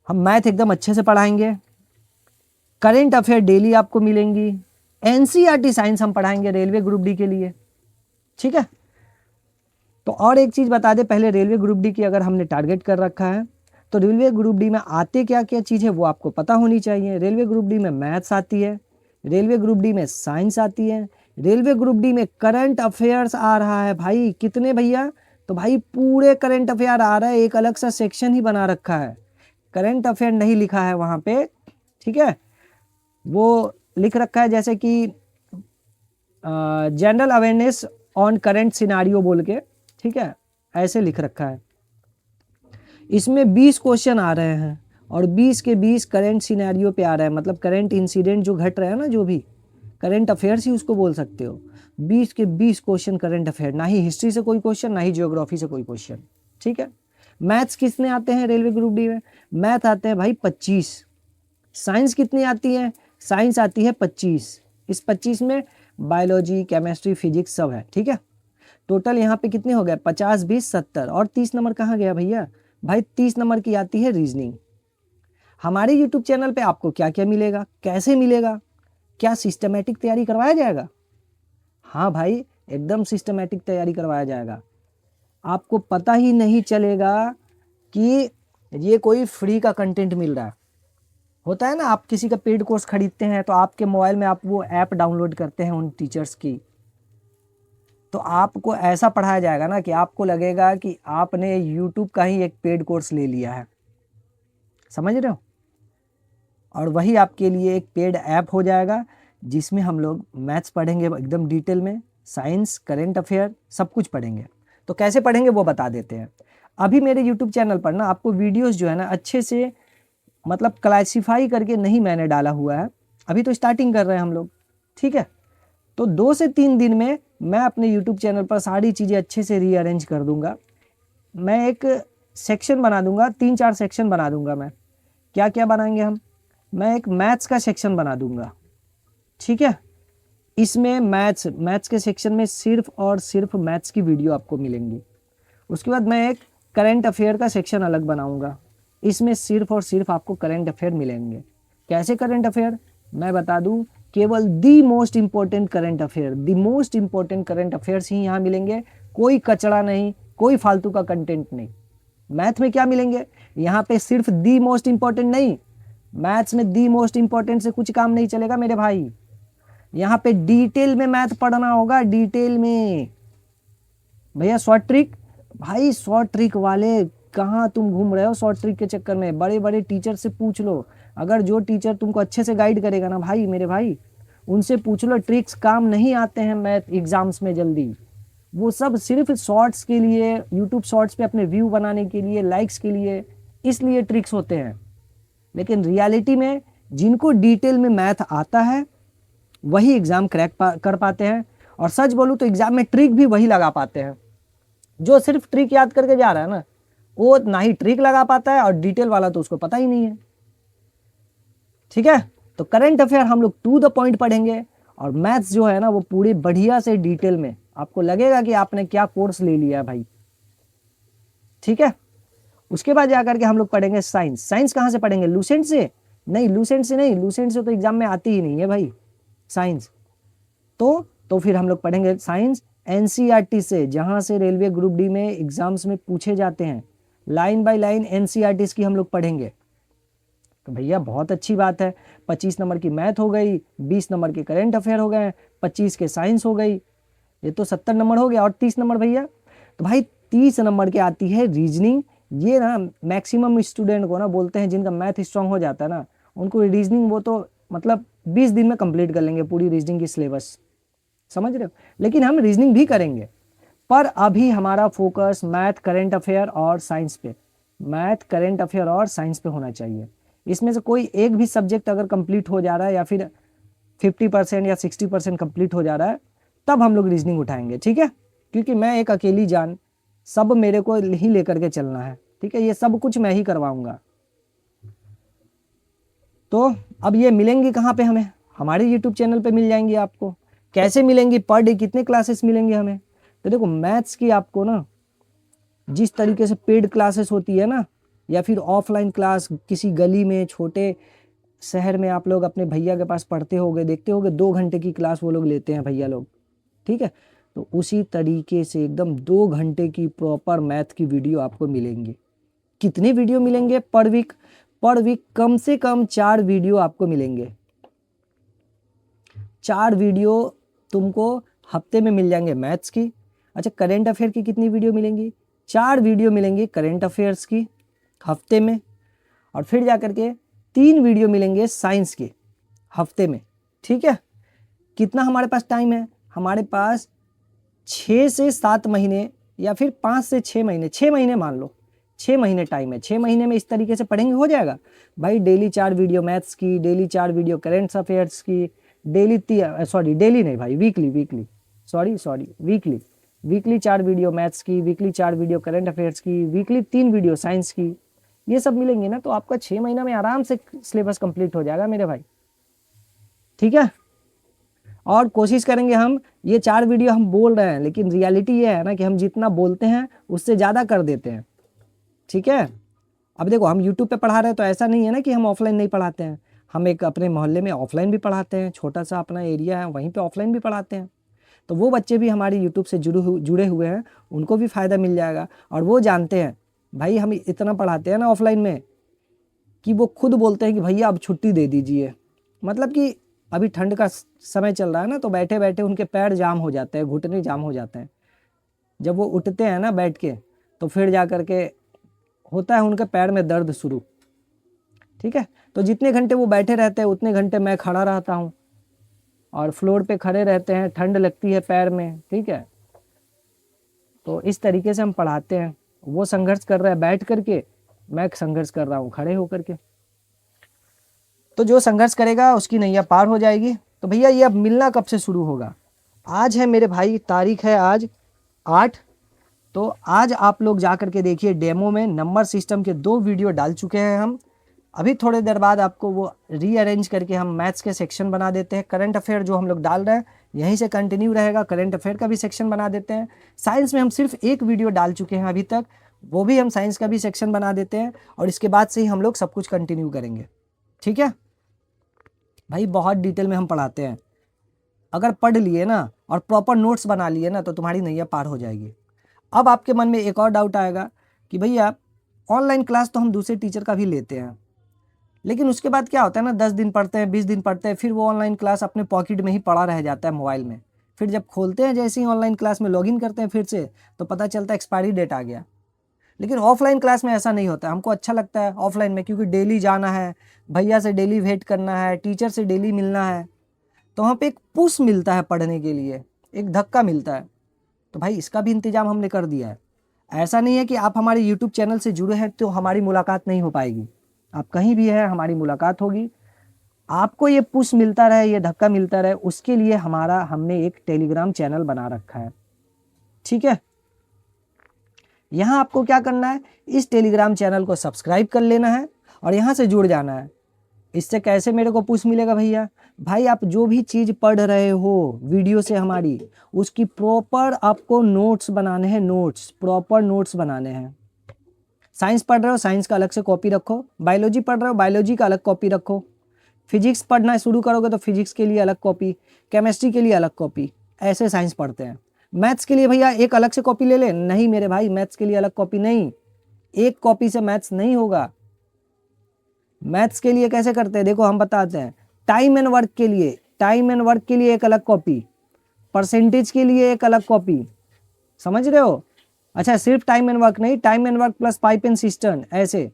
हम मैथ एकदम अच्छे से पढ़ाएंगे, करेंट अफेयर डेली आपको मिलेंगी, एनसीईआरटी साइंस हम पढ़ाएंगे रेलवे ग्रुप डी के लिए, ठीक है। तो और एक चीज़ बता दें पहले, रेलवे ग्रुप डी की अगर हमने टारगेट कर रखा है तो रेलवे ग्रुप डी में आते क्या क्या चीज़ है वो आपको पता होनी चाहिए। रेलवे ग्रुप डी में मैथ्स आती है, रेलवे ग्रुप डी में साइंस आती है, रेलवे ग्रुप डी में करंट अफेयर्स आ रहा है भाई। कितने भैया? तो भाई पूरे करंट अफेयर आ रहा है, एक अलग सा सेक्शन ही बना रखा है। करंट अफेयर नहीं लिखा है वहाँ पे, ठीक है, वो लिख रखा है जैसे कि general awareness on current scenario बोल के, ठीक है, ऐसे लिख रखा है। इसमें 20 क्वेश्चन आ रहे हैं और 20 के 20 करंट सिनेरियो पे आ रहा है, मतलब करंट इंसिडेंट जो घट रहा है ना, जो भी करंट अफेयर्स ही उसको बोल सकते हो। 20 के 20 क्वेश्चन करंट अफेयर, ना ही हिस्ट्री से कोई क्वेश्चन, ना ही ज्योग्राफी से कोई क्वेश्चन, ठीक है। मैथ्स कितने आते हैं रेलवे ग्रुप डी में? मैथ आते हैं भाई 25। साइंस कितनी आती है? साइंस आती है 25। इस 25 में बायोलॉजी, केमिस्ट्री, फिजिक्स सब है, ठीक है। टोटल यहाँ पे कितने हो गए? 50, 20, 70। और 30 नंबर कहाँ गया भैया? भाई 30 नंबर की आती है रीजनिंग। हमारे यूट्यूब चैनल पे आपको क्या क्या मिलेगा, कैसे मिलेगा, क्या सिस्टमेटिक तैयारी करवाया जाएगा? हाँ भाई, एकदम सिस्टमेटिक तैयारी करवाया जाएगा। आपको पता ही नहीं चलेगा कि ये कोई फ्री का कंटेंट मिल रहा है। होता है ना, आप किसी का पेड कोर्स खरीदते हैं तो आपके मोबाइल में आप वो ऐप डाउनलोड करते हैं उन टीचर्स की, तो आपको ऐसा पढ़ाया जाएगा ना कि आपको लगेगा कि आपने यूट्यूब का ही एक पेड कोर्स ले लिया है, समझ रहे हो। और वही आपके लिए एक पेड ऐप हो जाएगा जिसमें हम लोग मैथ्स पढ़ेंगे एकदम डिटेल में, साइंस, करंट अफेयर सब कुछ पढ़ेंगे। तो कैसे पढ़ेंगे वो बता देते हैं। अभी मेरे यूट्यूब चैनल पर ना आपको वीडियोस जो है ना अच्छे से मतलब क्लासिफाई करके नहीं मैंने डाला हुआ है, अभी तो स्टार्टिंग कर रहे हैं हम लोग, ठीक है। तो 2 से 3 दिन में मैं अपने यूट्यूब चैनल पर सारी चीज़ें अच्छे से रीअरेंज कर दूंगा। मैं एक सेक्शन बना दूंगा, 3-4 सेक्शन बना दूंगा। मैं क्या क्या बनाएंगे हम? मैं एक मैथ्स का सेक्शन बना दूंगा, ठीक है। इसमें मैथ्स के सेक्शन में सिर्फ और सिर्फ मैथ्स की वीडियो आपको मिलेंगी। उसके बाद मैं एक करंट अफेयर का सेक्शन अलग बनाऊंगा, इसमें सिर्फ और सिर्फ आपको करंट अफेयर मिलेंगे। कैसे करंट अफेयर? मैं बता दूं, केवल the most important current affair, the most important current affairs ही यहाँ मिलेंगे, कोई कचड़ा नहीं, कोई फालतू का कंटेंट नहीं। मैथ में क्या मिलेंगे? यहाँ पे सिर्फ दी मोस्ट इंपॉर्टेंट नहीं, मैथ्स में दी मोस्ट इंपॉर्टेंट से कुछ काम नहीं चलेगा मेरे भाई। यहाँ पे डिटेल में मैथ पढ़ना होगा, डिटेल में। भैया शॉर्ट ट्रिक, भाई शॉर्ट ट्रिक वाले कहाँ तुम घूम रहे हो शॉर्ट ट्रिक के चक्कर में? बड़े बड़े टीचर से पूछ लो, अगर जो टीचर तुमको अच्छे से गाइड करेगा ना भाई, मेरे भाई, उनसे पूछ लो। ट्रिक्स काम नहीं आते हैं मैथ एग्जाम्स में जल्दी, वो सब सिर्फ शॉर्ट्स के लिए, यूट्यूब शॉर्ट्स पे अपने व्यू बनाने के लिए, लाइक्स के लिए, इसलिए ट्रिक्स होते हैं। लेकिन रियलिटी में जिनको डिटेल में मैथ आता है वही एग्जाम क्रैक कर पाते हैं। और सच बोलूँ तो एग्जाम में ट्रिक भी वही लगा पाते हैं। जो सिर्फ ट्रिक याद करके जा रहा है ना, वो ना ही ट्रिक लगा पाता है और डिटेल वाला तो उसको पता ही नहीं है, ठीक है। तो करंट अफेयर हम लोग टू द पॉइंट पढ़ेंगे और मैथ्स जो है ना वो पूरी बढ़िया से डिटेल में, आपको लगेगा कि आपने क्या कोर्स ले लिया है भाई, ठीक है। उसके बाद जाकर के हम लोग पढ़ेंगे साइंस। साइंस कहाँ से पढ़ेंगे? लूसेंट से? नहीं, लूसेंट से नहीं, लूसेंट से तो एग्जाम में आती ही नहीं है भाई साइंस। तो फिर हम लोग पढ़ेंगे साइंस एनसीईआरटी से, जहां से रेलवे ग्रुप डी में एग्जाम्स में पूछे जाते हैं। लाइन बाय लाइन एनसीईआरटी की हम लोग पढ़ेंगे। तो भैया बहुत अच्छी बात है, 25 नंबर की मैथ हो गई, 20 नंबर के करंट अफेयर हो गए, 25 के साइंस हो गई, ये तो 70 नंबर हो गया। और 30 नंबर भैया, तो भाई 30 नंबर की आती है रीजनिंग। ये ना मैक्सिमम स्टूडेंट को ना बोलते हैं, जिनका मैथ स्ट्रांग हो जाता है ना, उनको रीजनिंग वो तो मतलब 20 दिन में कंप्लीट कर लेंगे पूरी रीजनिंग की सिलेबस, समझ रहे हो। लेकिन हम रीजनिंग भी करेंगे, पर अभी हमारा फोकस मैथ, करंट अफेयर और साइंस पे, मैथ, करंट अफेयर और साइंस पे होना चाहिए। इसमें से कोई एक भी सब्जेक्ट अगर कंप्लीट हो जा रहा है या फिर 50% या 60% कंप्लीट हो जा रहा है, तब हम लोग रीजनिंग उठाएंगे, ठीक है। क्योंकि मैं एक अकेली जान, सब मेरे को ही लेकर के चलना है, ठीक है। ये सब कुछ मैं ही करवाऊंगा। तो अब ये मिलेंगी कहाँ पे हमें? हमारे यूट्यूब चैनल पे मिल जाएंगी आपको। कैसे मिलेंगी? पर डे कितने क्लासेस मिलेंगे हमें? तो देखो मैथ्स की आपको ना जिस तरीके से पेड क्लासेस होती है ना, या फिर ऑफलाइन क्लास किसी गली में, छोटे शहर में आप लोग अपने भैया के पास पढ़ते होगे, देखते होगे 2 घंटे की क्लास वो लोग लेते हैं भैया लोग, ठीक है। तो उसी तरीके से एकदम 2 घंटे की प्रॉपर मैथ की वीडियो आपको मिलेंगी। कितने वीडियो मिलेंगे पर वीक? पर वीक कम से कम 4 वीडियो आपको मिलेंगे। 4 वीडियो तुमको हफ्ते में मिल जाएंगे मैथ्स की। अच्छा, करंट अफेयर की कितनी वीडियो मिलेंगी? 4 वीडियो मिलेंगी करंट अफेयर्स की हफ्ते में। और फिर जाकर के 3 वीडियो मिलेंगे साइंस के हफ्ते में, ठीक है। कितना हमारे पास टाइम है? हमारे पास 6 से 7 महीने या फिर 5 से 6 महीने, 6 महीने मान लो, 6 महीने टाइम है, 6 महीने में इस तरीके से पढ़ेंगे हो जाएगा भाई। डेली 4 वीडियो मैथ्स की, डेली 4 वीडियो करेंट अफेयर्स की, डेली नहीं भाई, वीकली 4 वीडियो मैथ्स की, वीकली 4 वीडियो करंट अफेयर्स की, वीकली 3 वीडियो साइंस की, ये सब मिलेंगे ना तो आपका 6 महीना में आराम से सिलेबस कंप्लीट हो जाएगा मेरे भाई, ठीक है। और कोशिश करेंगे हम, ये 4 वीडियो हम बोल रहे हैं लेकिन रियलिटी ये है ना कि हम जितना बोलते हैं उससे ज़्यादा कर देते हैं, ठीक है। अब देखो हम यूट्यूब पे पढ़ा रहे हैं तो ऐसा नहीं है ना कि हम ऑफलाइन नहीं पढ़ाते हैं, हम एक अपने मोहल्ले में ऑफलाइन भी पढ़ाते हैं, छोटा सा अपना एरिया है वहीं पे ऑफलाइन भी पढ़ाते हैं। तो वो बच्चे भी हमारे यूट्यूब से जुड़े हुए हैं, उनको भी फ़ायदा मिल जाएगा। और वो जानते हैं भाई हम इतना पढ़ाते हैं ना ऑफलाइन में कि वो खुद बोलते हैं कि भैया अब छुट्टी दे दीजिए। मतलब कि अभी ठंड का समय चल रहा है ना तो बैठे बैठे उनके पैर जाम हो जाते हैं, घुटने जाम हो जाते हैं। जब वो उठते हैं ना बैठ के तो फिर जा कर के होता है उनके पैर में दर्द शुरू, ठीक है। तो जितने घंटे वो बैठे रहते हैं उतने घंटे मैं खड़ा रहता हूँ और फ्लोर पे खड़े रहते हैं, ठंड लगती है पैर में, ठीक है। तो इस तरीके से हम पढ़ाते हैं। वो संघर्ष कर रहा है बैठ करके, मैं संघर्ष कर रहा हूँ खड़े होकर के। तो जो संघर्ष करेगा उसकी नैया पार हो जाएगी। तो भैया ये अब मिलना कब से शुरू होगा? आज है मेरे भाई, तारीख है आज 8। तो आज आप लोग जा करके देखिए, डेमो में नंबर सिस्टम के 2 वीडियो डाल चुके हैं हम। अभी थोड़ी देर बाद आपको वो रीअरेंज करके हम मैथ्स के सेक्शन बना देते हैं। करंट अफेयर जो हम लोग डाल रहे हैं यहीं से कंटिन्यू रहेगा, करंट अफेयर का भी सेक्शन बना देते हैं। साइंस में हम सिर्फ 1 वीडियो डाल चुके हैं अभी तक, वो भी हम साइंस का भी सेक्शन बना देते हैं और इसके बाद से ही हम लोग सब कुछ कंटिन्यू करेंगे, ठीक है भाई। बहुत डिटेल में हम पढ़ाते हैं। अगर पढ़ लिए ना और प्रॉपर नोट्स बना लिए ना तो तुम्हारी नैया पार हो जाएगी। अब आपके मन में एक और डाउट आएगा कि भैया ऑनलाइन क्लास तो हम दूसरे टीचर का भी लेते हैं, लेकिन उसके बाद क्या होता है ना, 10 दिन पढ़ते हैं, 20 दिन पढ़ते हैं, फिर वो ऑनलाइन क्लास अपने पॉकेट में ही पड़ा रह जाता है मोबाइल में। फिर जब खोलते हैं, जैसे ही ऑनलाइन क्लास में लॉगिन करते हैं फिर से, तो पता चलता है एक्सपायरी डेट आ गया। लेकिन ऑफलाइन क्लास में ऐसा नहीं होता है। हमको अच्छा लगता है ऑफलाइन में, क्योंकि डेली जाना है, भैया से डेली वेट करना है, टीचर से डेली मिलना है, तो वहाँ पे एक पुश मिलता है पढ़ने के लिए, एक धक्का मिलता है। तो भाई इसका भी इंतजाम हमने कर दिया है। ऐसा नहीं है कि आप हमारे यूट्यूब चैनल से जुड़े हैं तो हमारी मुलाकात नहीं हो पाएगी। आप कहीं भी हैं हमारी मुलाकात होगी। आपको ये पुश मिलता रहे, ये धक्का मिलता रहे, उसके लिए हमने एक टेलीग्राम चैनल बना रखा है, ठीक है। यहाँ आपको क्या करना है, इस टेलीग्राम चैनल को सब्सक्राइब कर लेना है और यहाँ से जुड़ जाना है। इससे कैसे मेरे को पुश मिलेगा भैया? भाई आप जो भी चीज़ पढ़ रहे हो वीडियो से हमारी, उसकी प्रॉपर आपको नोट्स बनाने हैं, प्रॉपर नोट्स बनाने हैं। साइंस पढ़ रहे हो, साइंस का अलग से कॉपी रखो। बायोलॉजी पढ़ रहे हो, बायोलॉजी का अलग कॉपी रखो। फिजिक्स पढ़ना शुरू करोगे तो फिजिक्स के लिए अलग कॉपी, केमिस्ट्री के लिए अलग कॉपी, ऐसे साइंस पढ़ते हैं। मैथ्स के लिए भैया एक अलग से कॉपी ले ले? नहीं मेरे भाई, मैथ्स के लिए अलग कॉपी नहीं, एक कॉपी से मैथ्स नहीं होगा। मैथ्स के लिए कैसे करते हैं देखो हम बताते हैं। टाइम एंड वर्क के लिए एक अलग कॉपी, परसेंटेज के लिए एक अलग कॉपी, समझ रहे हो? अच्छा सिर्फ टाइम एंड वर्क नहीं, time and work plus pipe and system, ऐसे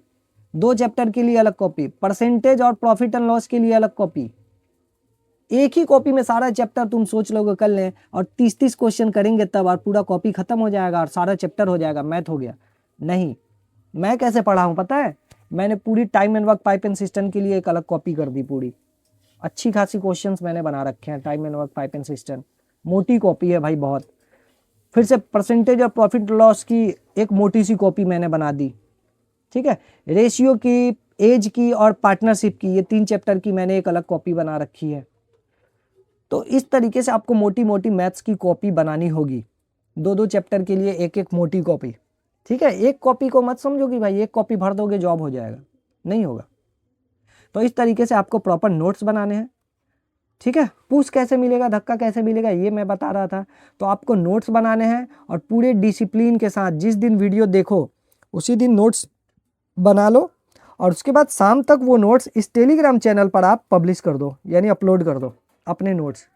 2 चैप्टर के लिए अलग कॉपी, परसेंटेज और प्रॉफिट एंड लॉस के लिए अलग कॉपी। एक ही कॉपी में सारा चैप्टर तुम सोच लोगे कर लें और 30-30 क्वेश्चन करेंगे तब, और पूरा कॉपी खत्म हो जाएगा और सारा चैप्टर हो जाएगा, मैथ हो गया। नहीं, मैं कैसे पढ़ा हूँ पता है? मैंने पूरी time and work pipe and system के लिए एक अलग कॉपी कर दी पूरी। अच्छी खासी क्वेश्चंस मैंने बना रखे हैं time and work pipe and system, मोटी कॉपी है भाई बहुत। फिर से परसेंटेज और प्रॉफिट लॉस की एक मोटी सी कॉपी मैंने बना दी, ठीक है। रेशियो की, एज की और पार्टनरशिप की, ये 3 चैप्टर की मैंने एक अलग कॉपी बना रखी है। तो इस तरीके से आपको मोटी मोटी मैथ्स की कॉपी बनानी होगी, 2-2 चैप्टर के लिए एक एक मोटी कॉपी, ठीक है। एक कॉपी को मत समझो कि भाई एक कॉपी भर दोगे जॉब हो जाएगा, नहीं होगा। तो इस तरीके से आपको प्रॉपर नोट्स बनाने हैं, ठीक है। पुश कैसे मिलेगा, धक्का कैसे मिलेगा, ये मैं बता रहा था। तो आपको नोट्स बनाने हैं और पूरे डिसिप्लिन के साथ जिस दिन वीडियो देखो उसी दिन नोट्स बना लो, और उसके बाद शाम तक वो नोट्स इस टेलीग्राम चैनल पर आप पब्लिश कर दो, यानी अपलोड कर दो अपने नोट्स।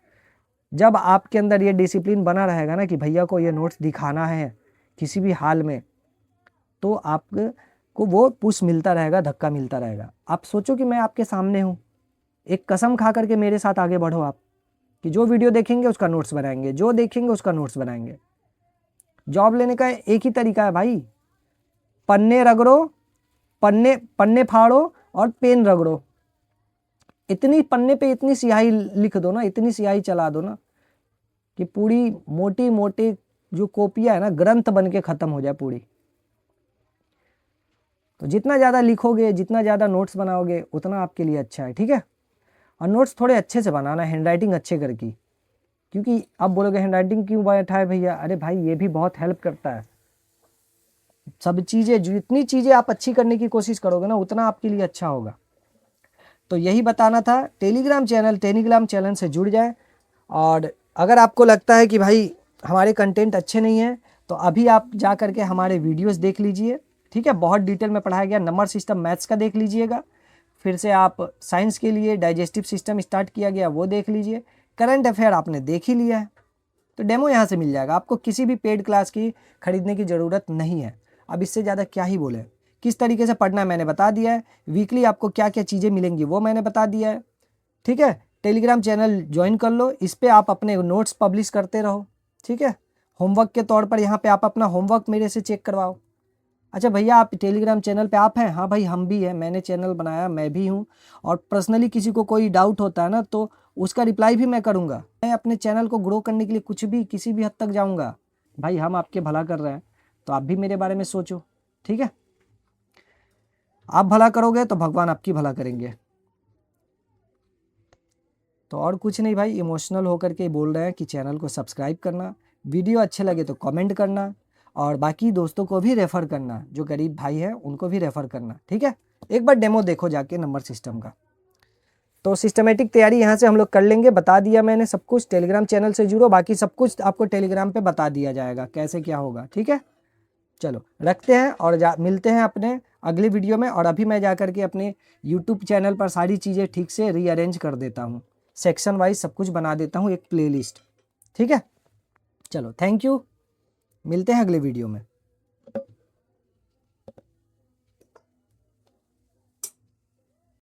जब आपके अंदर ये डिसिप्लिन बना रहेगा ना कि भैया को ये नोट्स दिखाना है किसी भी हाल में, तो आपको वो पुश मिलता रहेगा, धक्का मिलता रहेगा। आप सोचो कि मैं आपके सामने हूँ, एक कसम खा करके मेरे साथ आगे बढ़ो आप, कि जो वीडियो देखेंगे उसका नोट्स बनाएंगे, जो देखेंगे उसका नोट्स बनाएंगे। जॉब लेने का एक ही तरीका है भाई, पन्ने रगड़ो, पन्ने फाड़ो और पेन रगड़ो। इतनी पन्ने पे इतनी स्याही लिख दो ना, इतनी स्याही चला दो ना कि पूरी मोटी मोटी जो कॉपियां है ना ग्रंथ बन के खत्म हो जाए पूरी। तो जितना ज़्यादा लिखोगे, जितना ज़्यादा नोट्स बनाओगे उतना आपके लिए अच्छा है, ठीक है। और नोट्स थोड़े अच्छे से बनाना, हैंड राइटिंग अच्छे करके, क्योंकि आप बोलोगे हैंड राइटिंग क्यों बैठा है भैया, अरे भाई ये भी बहुत हेल्प करता है। सब चीज़ें, जितनी चीज़ें आप अच्छी करने की कोशिश करोगे ना उतना आपके लिए अच्छा होगा। तो यही बताना था। टेलीग्राम चैनल से जुड़ जाए। और अगर आपको लगता है कि भाई हमारे कंटेंट अच्छे नहीं हैं तो अभी आप जा करके हमारे वीडियोस देख लीजिए, ठीक है। बहुत डिटेल में पढ़ाया गया, नंबर सिस्टम मैथ्स का देख लीजिएगा, फिर से आप साइंस के लिए डाइजेस्टिव सिस्टम स्टार्ट किया गया वो देख लीजिए, करंट अफेयर आपने देख ही लिया है तो डेमो यहाँ से मिल जाएगा। आपको किसी भी पेड क्लास की खरीदने की ज़रूरत नहीं है। अब इससे ज़्यादा क्या ही बोले। किस तरीके से पढ़ना है मैंने बता दिया है, वीकली आपको क्या क्या चीज़ें मिलेंगी वो मैंने बता दिया है, ठीक है। टेलीग्राम चैनल ज्वाइन कर लो, इस पर आप अपने नोट्स पब्लिश करते रहो, ठीक है। होमवर्क के तौर पर यहाँ पे आप अपना होमवर्क मेरे से चेक करवाओ। अच्छा भैया आप टेलीग्राम चैनल पे आप हैं, हाँ भाई हम भी हैं, मैंने चैनल बनाया, मैं भी हूँ। और पर्सनली किसी को कोई डाउट होता है ना तो उसका रिप्लाई भी मैं करूँगा। मैं अपने चैनल को ग्रो करने के लिए कुछ भी किसी भी हद तक जाऊँगा। भाई हम आपके भला कर रहे हैं तो आप भी मेरे बारे में सोचो, ठीक है। आप भला करोगे तो भगवान आपकी भला करेंगे। तो और कुछ नहीं भाई, इमोशनल होकर के बोल रहे हैं कि चैनल को सब्सक्राइब करना, वीडियो अच्छे लगे तो कमेंट करना, और बाकी दोस्तों को भी रेफ़र करना, जो गरीब भाई है उनको भी रेफ़र करना, ठीक है। एक बार डेमो देखो जाके नंबर सिस्टम का। तो सिस्टमेटिक तैयारी यहाँ से हम लोग कर लेंगे, बता दिया मैंने सब कुछ। टेलीग्राम चैनल से जुड़ो, बाकी सब कुछ आपको टेलीग्राम पे बता दिया जाएगा कैसे क्या होगा, ठीक है। चलो रखते हैं और मिलते हैं अपने अगले वीडियो में। और अभी मैं जा करके अपने यूट्यूब चैनल पर सारी चीज़ें ठीक से रीअरेंज कर देता हूँ, सेक्शन वाइज सब कुछ बना देता हूँ, एक प्लेलिस्ट, ठीक है। चलो थैंक यू, मिलते हैं अगले वीडियो में।